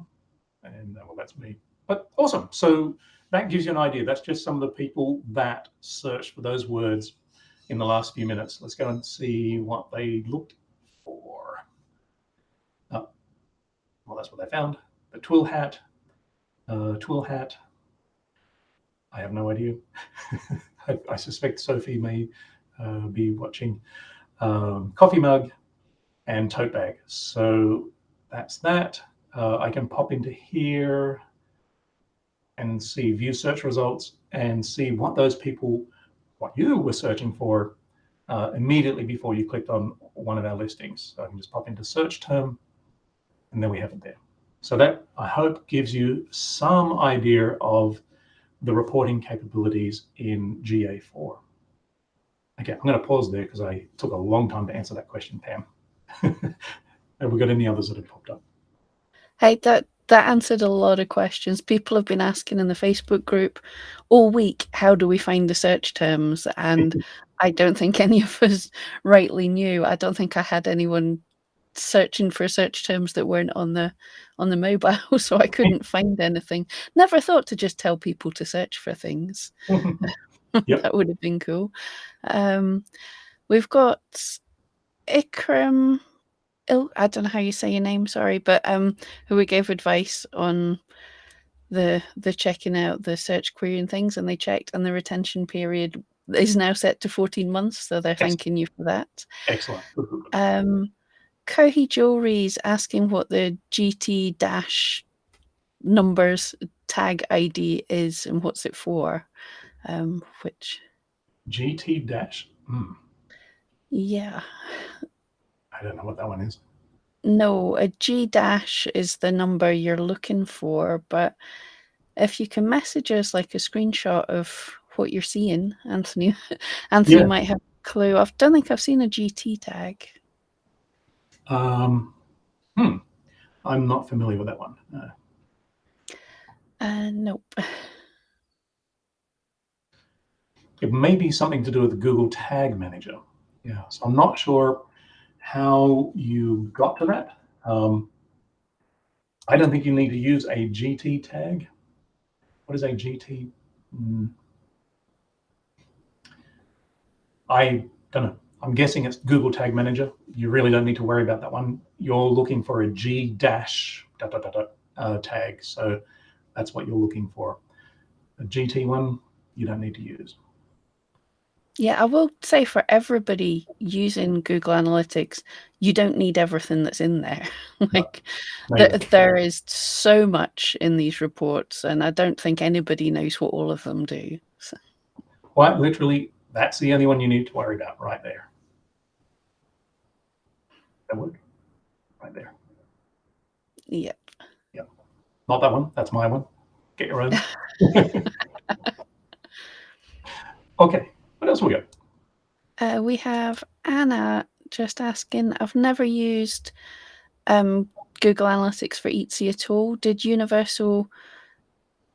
And well, that's me. But awesome. So that gives you an idea. That's just some of the people that searched for those words in the last few minutes. Let's go and see what they looked for. Oh, well, that's what they found. The twill hat. I have no idea. I suspect Sophie may be watching. Coffee mug and tote bag. So that's that. I can pop into here and see view search results and see what those people, what you were searching for immediately before you clicked on one of our listings. So I can just pop into search term, and then we have it there. So that, I hope, gives you some idea of the reporting capabilities in GA4. Okay, I'm going to pause there because I took a long time to answer that question, Pam. Have we got any others that have popped up? Hey, that answered a lot of questions. People have been asking in the Facebook group all week, how do we find the search terms? And I don't think any of us rightly knew. I don't think I had anyone searching for search terms that weren't on the mobile, so I couldn't find anything. Never thought to just tell people to search for things. Yep. That would have been cool. We've got Ikram. I don't know how you say your name, sorry, but who we gave advice on the checking out the search query and things, and they checked, and the retention period is now set to 14 months, so they're thanking you for that. Excellent. Kohi Jewelry's asking what the GT dash numbers tag ID is and what's it for. Which GT dash. Yeah. I don't know what that one is. No, a G dash is the number you're looking for, but if you can message us like a screenshot of what you're seeing, Anthony Yeah. might have a clue. I don't think I've seen a GT tag. I'm not familiar with that one. Nope. It may be something to do with the Google Tag Manager. Yeah, so I'm not sure how you got to that. I don't think you need to use a GT tag. What is a GT? I don't know. I'm guessing it's Google Tag Manager. You really don't need to worry about that one. You're looking for a G dash tag. So that's what you're looking for. A GT one, you don't need to use. Yeah, I will say for everybody using Google Analytics, you don't need everything that's in there. Like there is so much in these reports, and I don't think anybody knows what all of them do. So. Quite literally, that's the only one you need to worry about right there. That would, right there. Yep. Yep. Not that one. That's my one. Get your own. Okay. What else we got? We have Anna just asking, I've never used Google Analytics for Etsy at all. Did Universal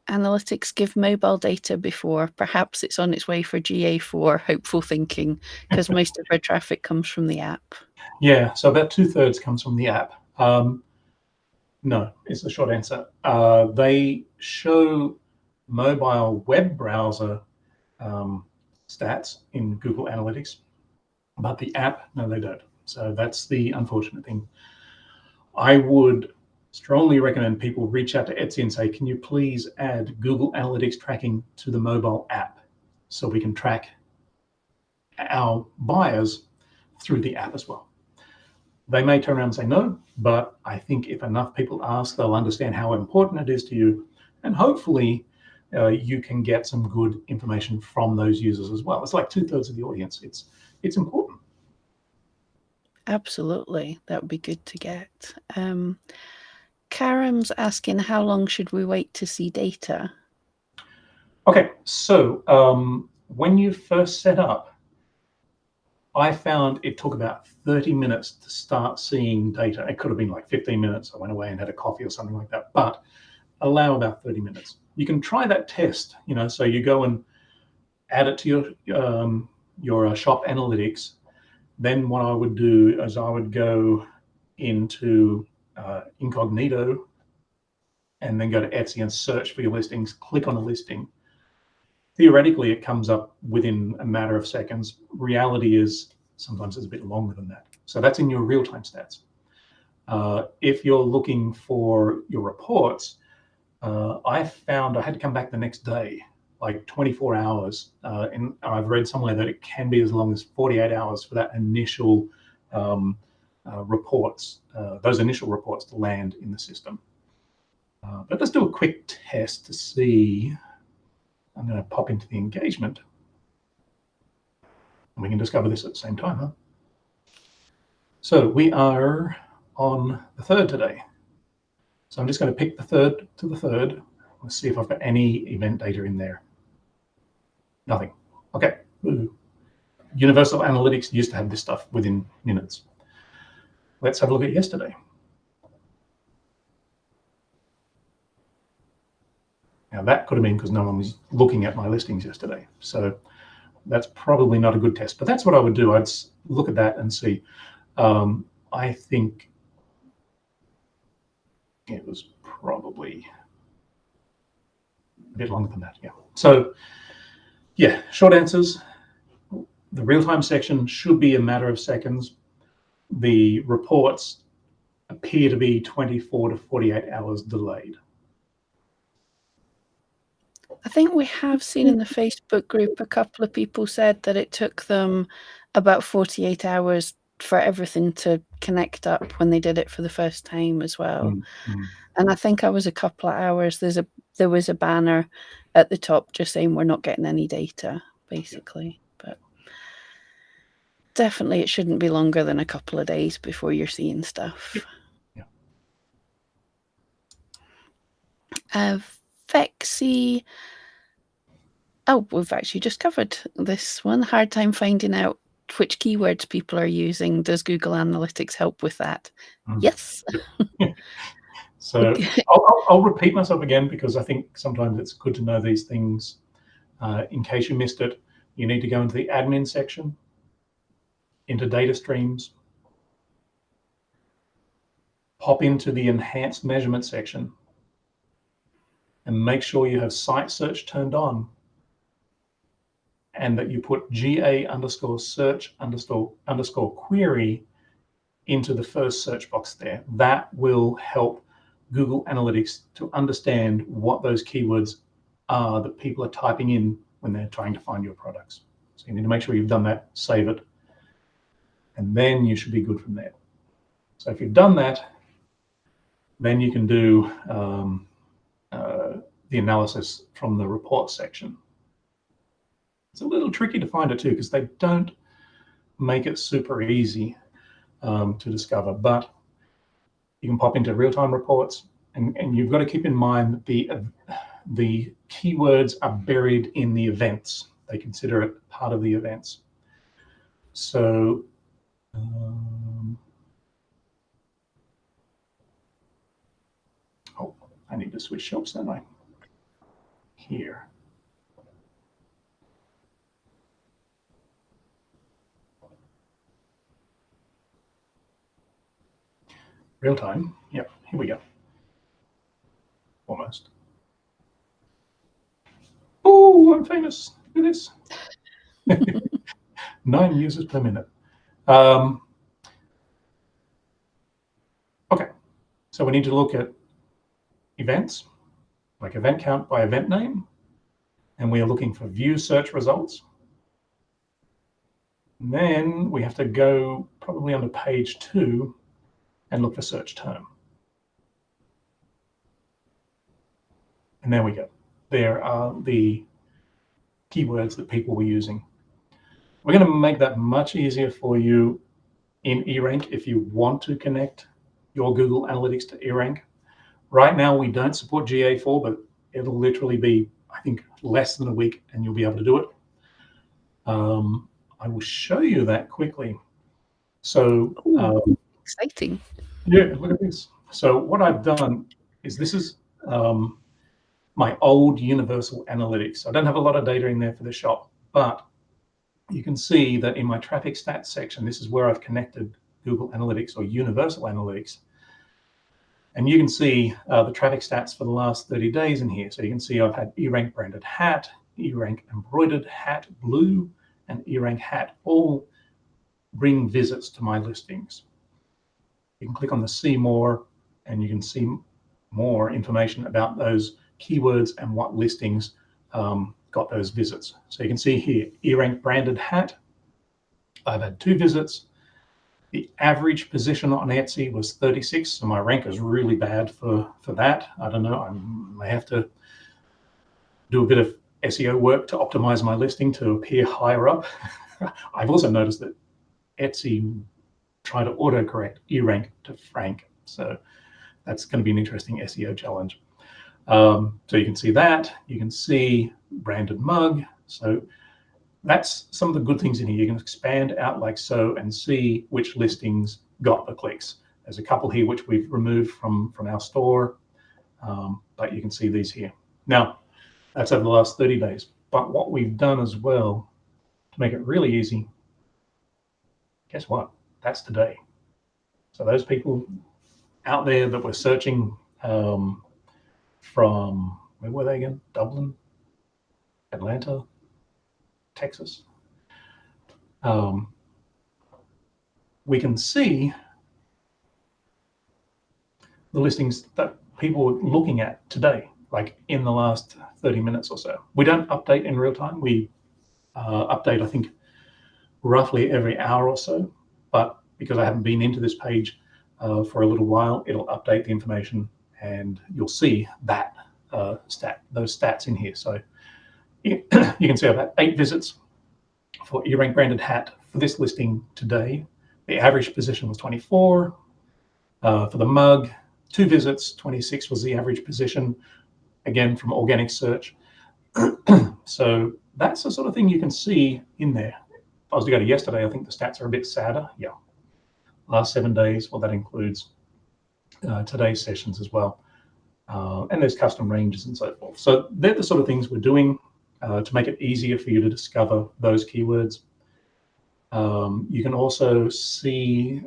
Analytics give mobile data before? Perhaps it's on its way for GA4, hopeful thinking, because most of our traffic comes from the app. Yeah, so about 2/3 comes from the app. No, is the short answer. They show mobile web browser stats in Google Analytics, but the app, no, they don't. So that's the unfortunate thing. I would strongly recommend people reach out to Etsy and say, can you please add Google Analytics tracking to the mobile app so we can track our buyers through the app as well. They may turn around and say no, but I think if enough people ask, they'll understand how important it is to you, and hopefully you can get some good information from those users as well. It's like 2/3 of the audience. It's important. Absolutely, that would be good to get. Karen's asking, how long should we wait to see data? Okay, so when you first set up, I found it took about 30 minutes to start seeing data. It could have been like 15 minutes. I went away and had a coffee or something like that, but allow about 30 minutes. You can try that test, so you go and add it to your shop analytics. Then what I would do is I would go into incognito and then go to Etsy and search for your listings, click on a listing. Theoretically, it comes up within a matter of seconds. Reality is sometimes it's a bit longer than that. So that's in your real-time stats. If you're looking for your reports, I found I had to come back the next day, like 24 hours. And I've read somewhere that it can be as long as 48 hours for that initial reports, those initial reports to land in the system. But let's do a quick test to see. I'm going to pop into the engagement, and we can discover this at the same time, huh? So we are on the 3rd today. So I'm just going to pick the 3rd to the 3rd. Let's see if I've got any event data in there. Nothing. Okay. Ooh. Universal Analytics used to have this stuff within minutes. Let's have a look at yesterday. Now that could have been because no one was looking at my listings yesterday. So that's probably not a good test, but that's what I would do. I'd look at that and see. I think it was probably a bit longer than that, yeah. So yeah, short answers. The real-time section should be a matter of seconds. The reports appear to be 24 to 48 hours delayed. I think we have seen in the Facebook group a couple of people said that it took them about 48 hours for everything to connect up when they did it for the first time as well. Mm-hmm. And I think I was a couple of hours. There was a banner at the top just saying we're not getting any data, basically. But definitely it shouldn't be longer than a couple of days before you're seeing stuff. Vexy. Oh, we've actually just covered this one. Hard time finding out which keywords people are using. Does Google Analytics help with that? Yes. So I'll repeat myself again because I think sometimes it's good to know these things. In case you missed it, you need to go into the admin section, into data streams, pop into the enhanced measurement section, and make sure you have site search turned on, and that you put GA_search_query into the first search box there. That will help Google Analytics to understand what those keywords are that people are typing in when they're trying to find your products. So you need to make sure you've done that, save it, and then you should be good from there. So if you've done that, then you can do the analysis from the report section. It's a little tricky to find it too, because they don't make it super easy to discover, but you can pop into real-time reports, and you've got to keep in mind that the keywords are buried in the events. They consider it part of the events. So oh, I need to switch shops, don't I? Here. Real time. Yep, here we go. Almost. Oh, I'm famous. Look at this. 9 users per minute. Okay, so we need to look at events, like event count by event name, and we are looking for view search results. And then we have to go probably onto page 2 and look for search term. And there we go. There are the keywords that people were using. We're going to make that much easier for you in eRank if you want to connect your Google Analytics to eRank. Right now, we don't support GA4, but it'll literally be, I think, less than a week, and you'll be able to do it. I will show you that quickly. So, exciting. Yeah, look at this. So what I've done is this is my old Universal Analytics. I don't have a lot of data in there for the shop, but you can see that in my traffic stats section, this is where I've connected Google Analytics or Universal Analytics. And you can see the traffic stats for the last 30 days in here. So you can see I've had eRank branded hat, eRank embroidered hat blue, and eRank hat all bring visits to my listings. You can click on the see more, and you can see more information about those keywords and what listings got those visits. So you can see here, eRank branded hat. I've had 2 visits. The average position on Etsy was 36, so my rank is really bad for that. I don't know, I may have to do a bit of SEO work to optimize my listing to appear higher up. I've also noticed that Etsy try to autocorrect eRank to Frank, so that's going to be an interesting SEO challenge. So you can see that. You can see branded mug. So that's some of the good things in here. You can expand out like so and see which listings got the clicks. There's a couple here which we've removed from our store, but you can see these here. Now, that's over the last 30 days. But what we've done as well to make it really easy, guess what? That's today. So those people out there that were searching from, where were they again? Dublin, Atlanta, Texas. We can see the listings that people were looking at today, like in the last 30 minutes or so. We don't update in real time. We update, I think, roughly every hour or so. But because I haven't been into this page for a little while, it'll update the information, and you'll see that those stats in here. So you can see I've had 8 visits for eRank branded hat for this listing today. The average position was 24. For the mug, 2 visits, 26 was the average position, again from organic search. So that's the sort of thing you can see in there. If I was to go to yesterday, I think the stats are a bit sadder. Yeah, last 7 days, well, that includes today's sessions as well. And there's custom ranges and so forth. So they're the sort of things we're doing to make it easier for you to discover those keywords. You can also see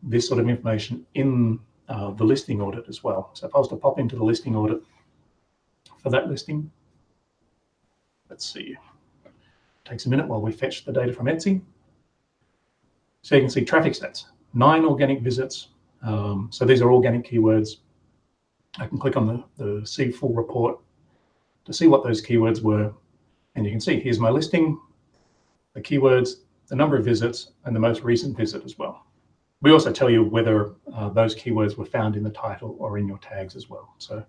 this sort of information in the listing audit as well. So if I was to pop into the listing audit for that listing, let's see, it takes a minute while we fetch the data from Etsy. So you can see traffic stats, 9 organic visits. So these are organic keywords. I can click on the see full report to see what those keywords were. And you can see here's my listing, the keywords, the number of visits, and the most recent visit as well. We also tell you whether those keywords were found in the title or in your tags as well. So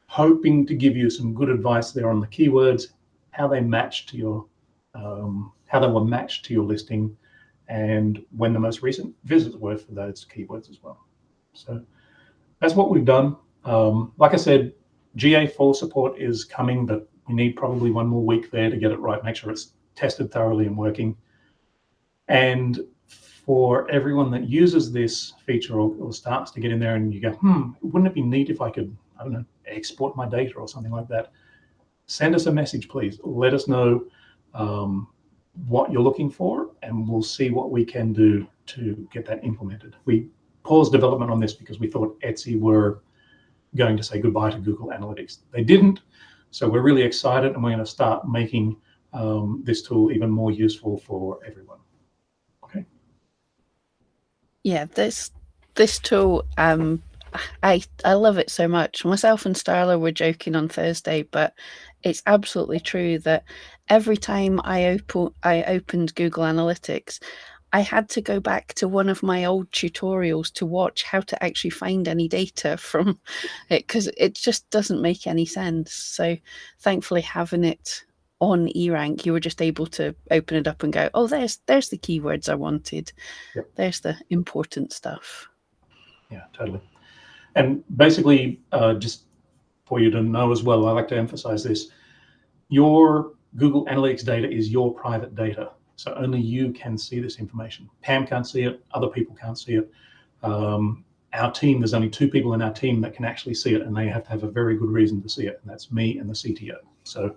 hoping to give you some good advice there on the keywords, how they match to your, how they were matched to your listing, and when the most recent visits were for those keywords as well. So that's what we've done. Like I said, GA4 support is coming, but we need probably 1 more week there to get it right, make sure it's tested thoroughly and working. And for everyone that uses this feature or starts to get in there and you go, wouldn't it be neat if I could, I don't know, export my data or something like that? Send us a message, please. Let us know what you're looking for, and we'll see what we can do to get that implemented. We paused development on this because we thought Etsy were going to say goodbye to Google Analytics. They didn't, so we're really excited, and we're going to start making this tool even more useful for everyone. Okay. Yeah, this tool, I love it so much. Myself and Starla were joking on Thursday, but it's absolutely true that every time I opened Google Analytics, I had to go back to one of my old tutorials to watch how to actually find any data from it, because it just doesn't make any sense. So thankfully, having it on eRank, you were just able to open it up and go, oh, there's the keywords I wanted. Yep. There's the important stuff. Yeah, totally. And basically, just for you to know as well, I like to emphasize this. Your Google Analytics data is your private data. So only you can see this information. Pam can't see it. Other people can't see it. Our team, there's only 2 people in our team that can actually see it, and they have to have a very good reason to see it, and that's me and the CTO. So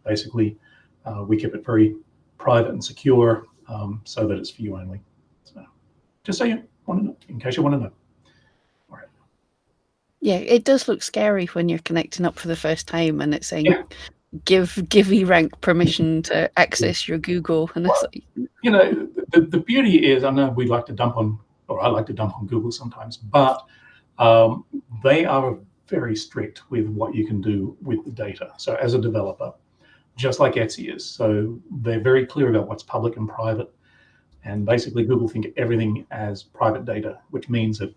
basically, we keep it very private and secure so that it's for you only. So just so you want to know, in case you want to know. All right. Yeah, it does look scary when you're connecting up for the first time and it's saying, give eRank permission to access your Google. And it's like, you know, the beauty is, I know we like to dump on, or I like to dump on Google sometimes, but they are very strict with what you can do with the data. So as a developer, just like Etsy is, so they're very clear about what's public and private. And basically Google think of everything as private data, which means that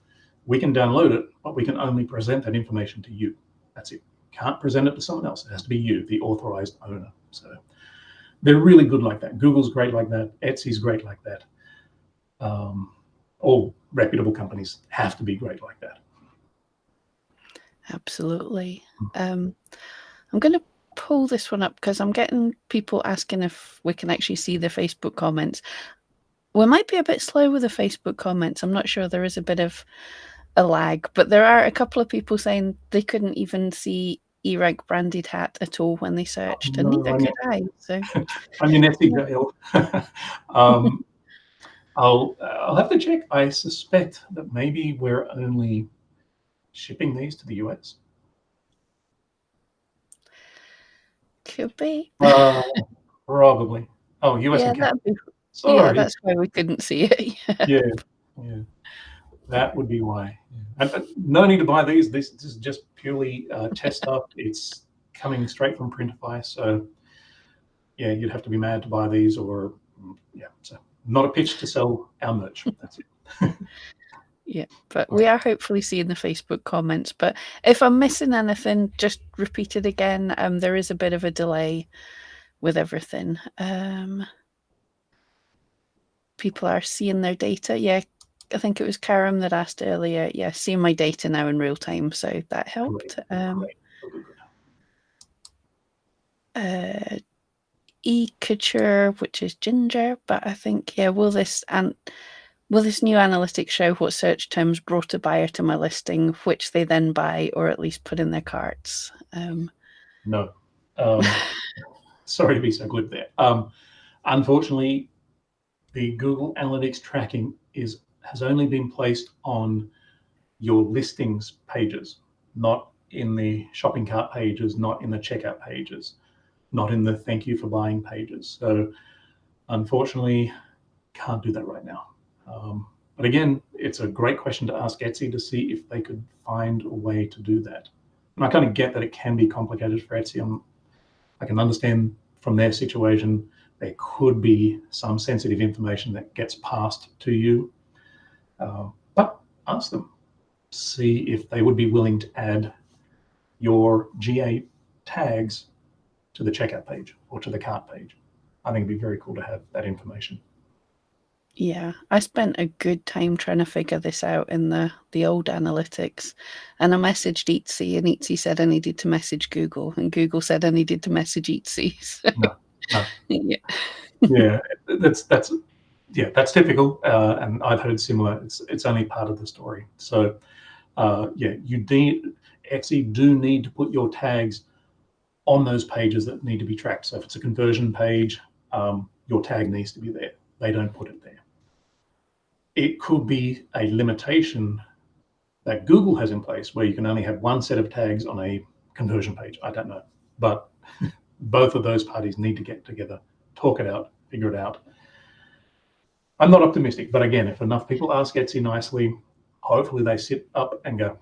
we can download it, but we can only present that information to you. That's it. Can't present it to someone else. It has to be you, the authorized owner. So they're really good like that. Google's great like that. Etsy's great like that. All reputable companies have to be great like that. absolutely. I'm going to pull this one up because I'm getting people asking if we can actually see the Facebook comments. We might be a bit slow with the Facebook comments. I'm not sure. There is a bit of a lag, but there are a couple of people saying they couldn't even see eRank branded hat at all when they searched, and neither could I. So I'm in Etsy jail. I'll have to check. I suspect that maybe we're only shipping these to the US. could be. Probably. Oh, US Yeah, and Canada. that'd be. Sorry. Yeah, that's why we couldn't see it. Yeah, that would be why. Yeah. And no need to buy these. This is just purely test stuff. It's coming straight from Printify, so yeah, you'd have to be mad to buy these, or yeah. So not a pitch to sell our merch. That's it. Yeah, but we are hopefully seeing the Facebook comments. But if I'm missing anything, just repeat it again. There is a bit of a delay with everything. People are seeing their data. Yeah, I think it was Karam that asked earlier. Yeah, seeing my data now in real time, so that helped. E-Couture, which is Ginger, but I think, yeah, will this new analytics show what search terms brought a buyer to my listing, which they then buy or at least put in their carts? No. Sorry to be so glib there. Unfortunately, the Google Analytics tracking has only been placed on your listings pages, not in the shopping cart pages, not in the checkout pages, not in the thank you for buying pages. So unfortunately, can't do that right now. But again, it's a great question to ask Etsy to see if they could find a way to do that. And I kind of get that it can be complicated for Etsy. I can understand from their situation, there could be some sensitive information that gets passed to you. But ask them, see if they would be willing to add your GA tags to the checkout page or to the cart page. I think it'd be very cool to have that information. Yeah, I spent a good time trying to figure this out in the old analytics, and I messaged Etsy, and Etsy said I needed to message Google, and Google said I needed to message Etsy. So. No. No. Yeah. Yeah, that's typical, and I've heard similar. It's only part of the story. So yeah, Etsy do need to put your tags on those pages that need to be tracked. So if it's a conversion page, your tag needs to be there. They don't put it there. It could be a limitation that Google has in place where you can only have one set of tags on a conversion page. I don't know, but both of those parties need to get together, talk it out, figure it out. I'm not optimistic, but again, if enough people ask Etsy nicely, hopefully they sit up and go,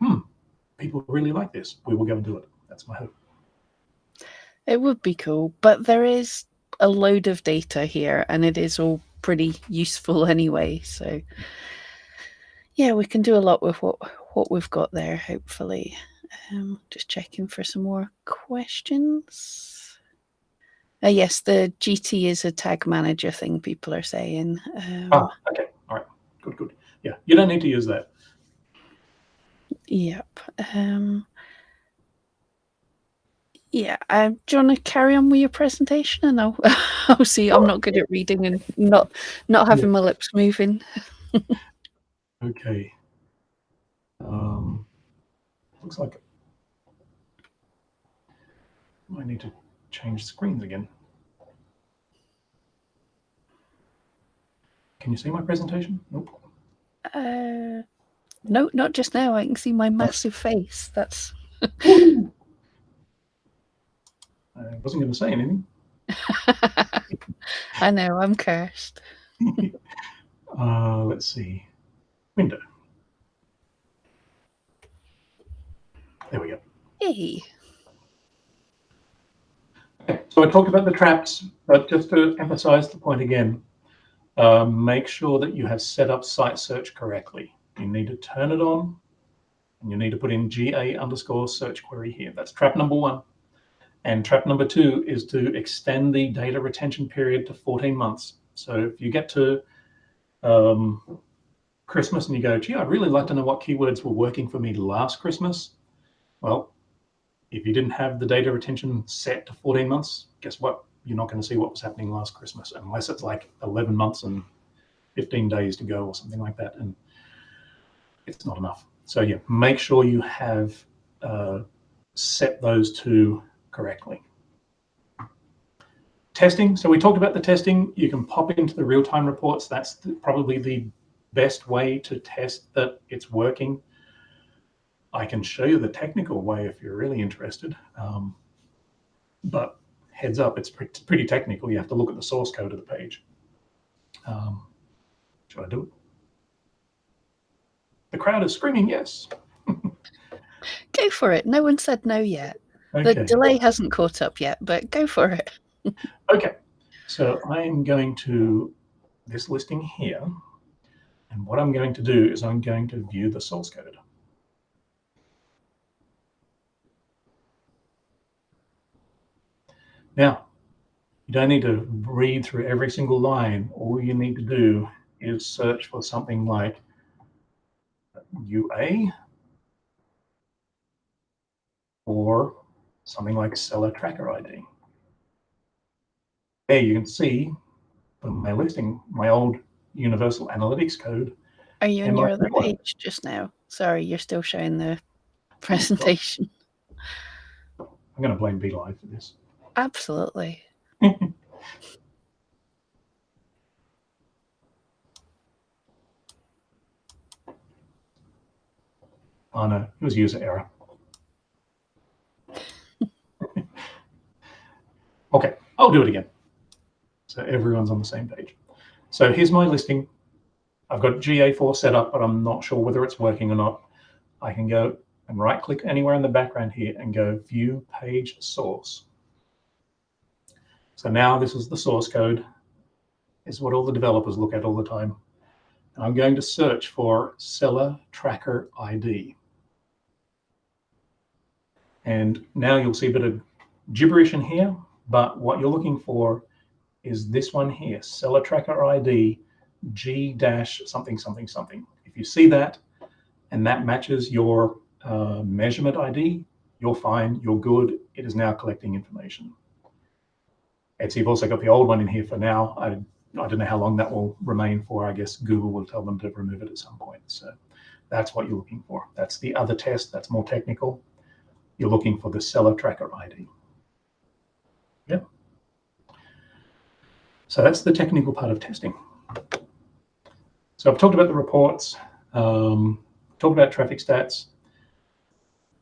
people really like this. We will go and do it. That's my hope. It would be cool, but there is a load of data here, and it is all pretty useful anyway. So yeah, we can do a lot with what we've got there, hopefully. Just checking for some more questions. Yes, the GT is a tag manager thing, people are saying. Okay. All right. Good. Yeah, you don't need to use that. Yep. Yeah, do you want to carry on with your presentation? And I'll see. I'm not good at reading and not having my lips moving. Okay. Looks like I need to change screens again. Can you see my presentation? Nope. No, not just now. I can see my massive face. That's. I wasn't going to say anything. I know, I'm cursed. Let's see. Window. There we go. Hey. Okay, so I talked about the traps, but just to emphasize the point again, make sure that you have set up site search correctly. You need to turn it on, and you need to put in GA_search query here. That's trap number 1. And trap number 2 is to extend the data retention period to 14 months. So if you get to Christmas and you go, gee, I'd really like to know what keywords were working for me last Christmas. Well, if you didn't have the data retention set to 14 months, guess what? You're not going to see what was happening last Christmas, unless it's like 11 months and 15 days to go or something like that. And it's not enough. So yeah, make sure you have set those two correctly. Testing. So we talked about the testing. You can pop into the real-time reports. That's probably the best way to test that it's working. I can show you the technical way if you're really interested. But heads up, it's pretty technical. You have to look at the source code of the page. Should I do it? The crowd is screaming yes. Go for it. No one said no yet. Okay. The delay hasn't caught up yet, but go for it. Okay, so I am going to this listing here, and what I'm going to do is I'm going to view the source code. Now, you don't need to read through every single line. All you need to do is search for something like UA or something like seller tracker ID. There you can see from my listing, my old universal analytics code. Are you on your other page just now? Sorry, you're still showing the presentation. I'm going to blame BeLive for this. Absolutely. Oh no, it was user error. Okay, I'll do it again. So everyone's on the same page. So here's my listing. I've got GA4 set up, but I'm not sure whether it's working or not. I can go and right click anywhere in the background here and go view page source. So now this is the source code. This is what all the developers look at all the time. And I'm going to search for seller tracker ID. And now you'll see a bit of gibberish in here, but what you're looking for is this one here, seller tracker ID G-something, something, something. If you see that and that matches your measurement ID, you're fine, you're good. It is now collecting information. Etsy have also got the old one in here for now. I don't know how long that will remain for. I guess Google will tell them to remove it at some point. So that's what you're looking for. That's the other test. That's more technical. You're looking for the seller tracker ID. Yep. So that's the technical part of testing. So I've talked about the reports, talked about traffic stats,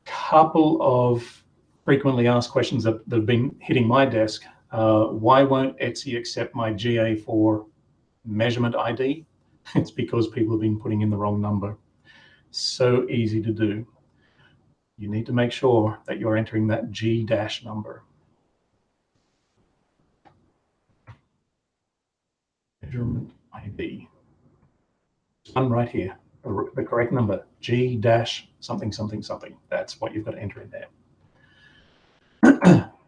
couple of frequently asked questions that have been hitting my desk. Why won't Etsy accept my GA4 measurement ID? It's because people have been putting in the wrong number. So easy to do. You need to make sure that you're entering that G- number. Measurement ID. One right here, the correct number, G- something, something, something. That's what you've got to enter in there.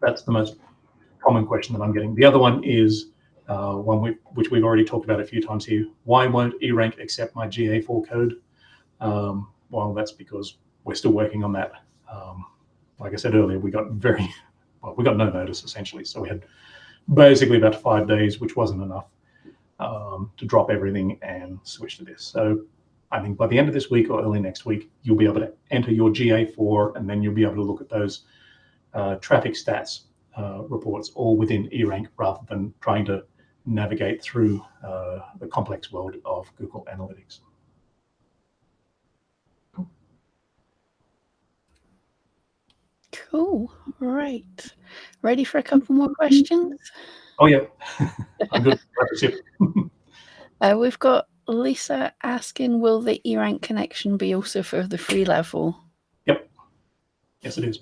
That's the most common question that I'm getting. The other one is one which we've already talked about a few times here. Why won't eRank accept my GA4 code? Well, that's because we're still working on that. Like I said earlier, we got no notice essentially. So we had basically about 5 days, which wasn't enough to drop everything and switch to this. So I think by the end of this week or early next week, you'll be able to enter your GA4, and then you'll be able to look at those traffic stats reports all within eRank, rather than trying to navigate through the complex world of Google Analytics. Cool. Right. Ready for a couple more questions? Oh yeah, I'm good. We've got Lisa asking, will the eRank connection be also for the free level? Yep. Yes, it is.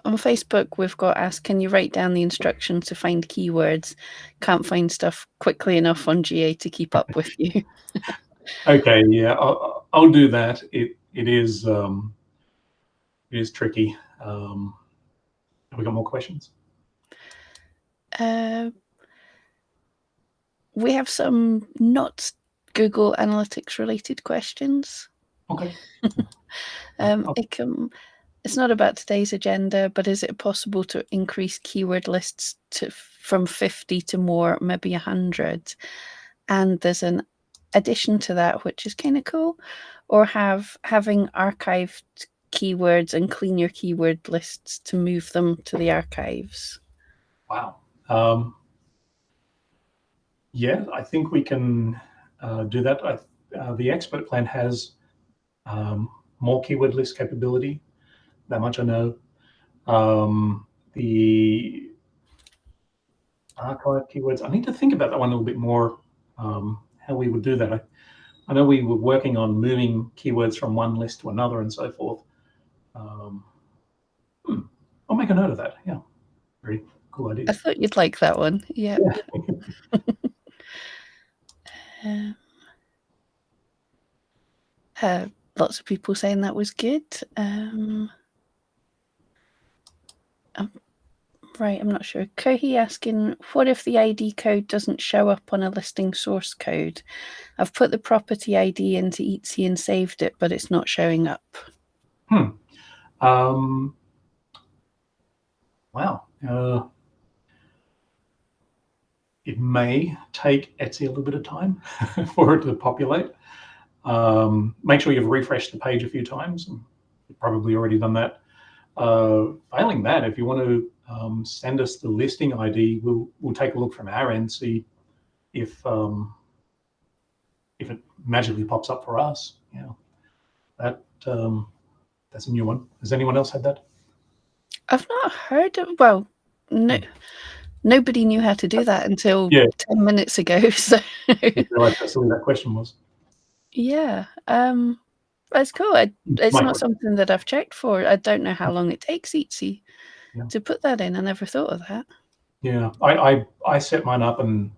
On Facebook, we've got asked, can you write down the instructions to find keywords? Can't find stuff quickly enough on GA to keep up with you. Okay, yeah, I'll do that. It is tricky. Have we got more questions? We have some not Google Analytics related questions. Okay. It's not about today's agenda, but is it possible to increase keyword lists from 50 to more, maybe 100? And there's an addition to that, which is kind of cool, or having archived keywords and clean your keyword lists to move them to the archives. Wow. Yeah, I think we can do that. The expert plan has more keyword list capability. That much I know. The archive keywords, I need to think about that one a little bit more, how we would do that. I know we were working on moving keywords from one list to another and so forth. I'll make a note of that. Yeah, very cool idea. I thought you'd like that one. Yeah. Lots of people saying that was good. Right, I'm not sure. Kohi asking, what if the ID code doesn't show up on a listing source code? I've put the property ID into Etsy and saved it, but it's not showing up. Wow. It may take Etsy a little bit of time for it to populate. Make sure you've refreshed the page a few times. You've probably already done that. Failing that, if you want to send us the listing ID, we'll take a look from our end, see if it magically pops up for us. Yeah, that's a new one. Has anyone else had that? I've not heard of. Well, no. Nobody knew how to do that until 10 minutes ago. So I didn't realize how silly that question was. Yeah, that's cool. It's not something that I've checked for. I don't know how long it takes Etsy to put that in. I never thought of that. Yeah, I set mine up, and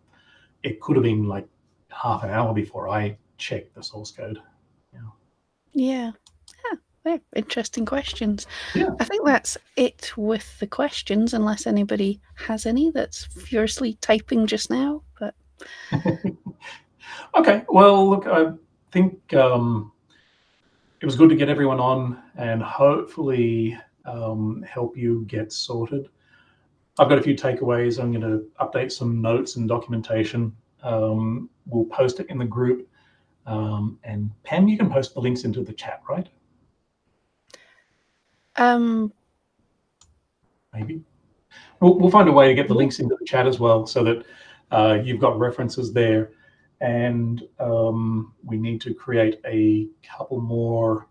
it could have been like half an hour before I checked the source code. Yeah. Well, interesting questions. Yeah. I think that's it with the questions, unless anybody has any that's furiously typing just now. But okay, well, look, I think it was good to get everyone on, and hopefully help you get sorted. I've got a few takeaways. I'm going to update some notes and documentation. We'll post it in the group. And Pam, you can post the links into the chat, right? Maybe. We'll find a way to get the links into the chat as well, so that you've got references there. And we need to create a couple more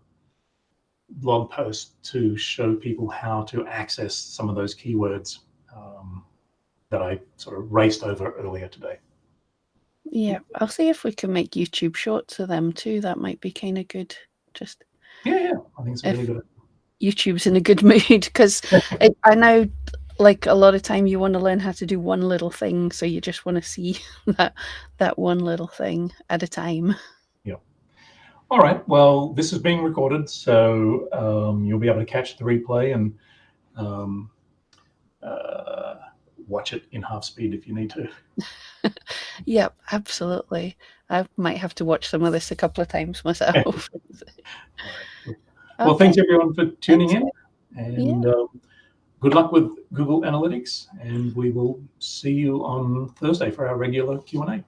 blog posts to show people how to access some of those keywords that I sort of raced over earlier today. Yeah, I'll see if we can make YouTube shorts of them too. That might be kind of good. Just yeah, I think it's really good. YouTube's in a good mood, because I know, like, a lot of time you want to learn how to do one little thing, so you just want to see that one little thing at a time. Yeah. All right. Well, this is being recorded, so you'll be able to catch the replay and watch it in half speed if you need to. Yep, absolutely. I might have to watch some of this a couple of times myself. All right. Well, thanks everyone for tuning in, and good luck with Google Analytics, and we will see you on Thursday for our regular Q&A.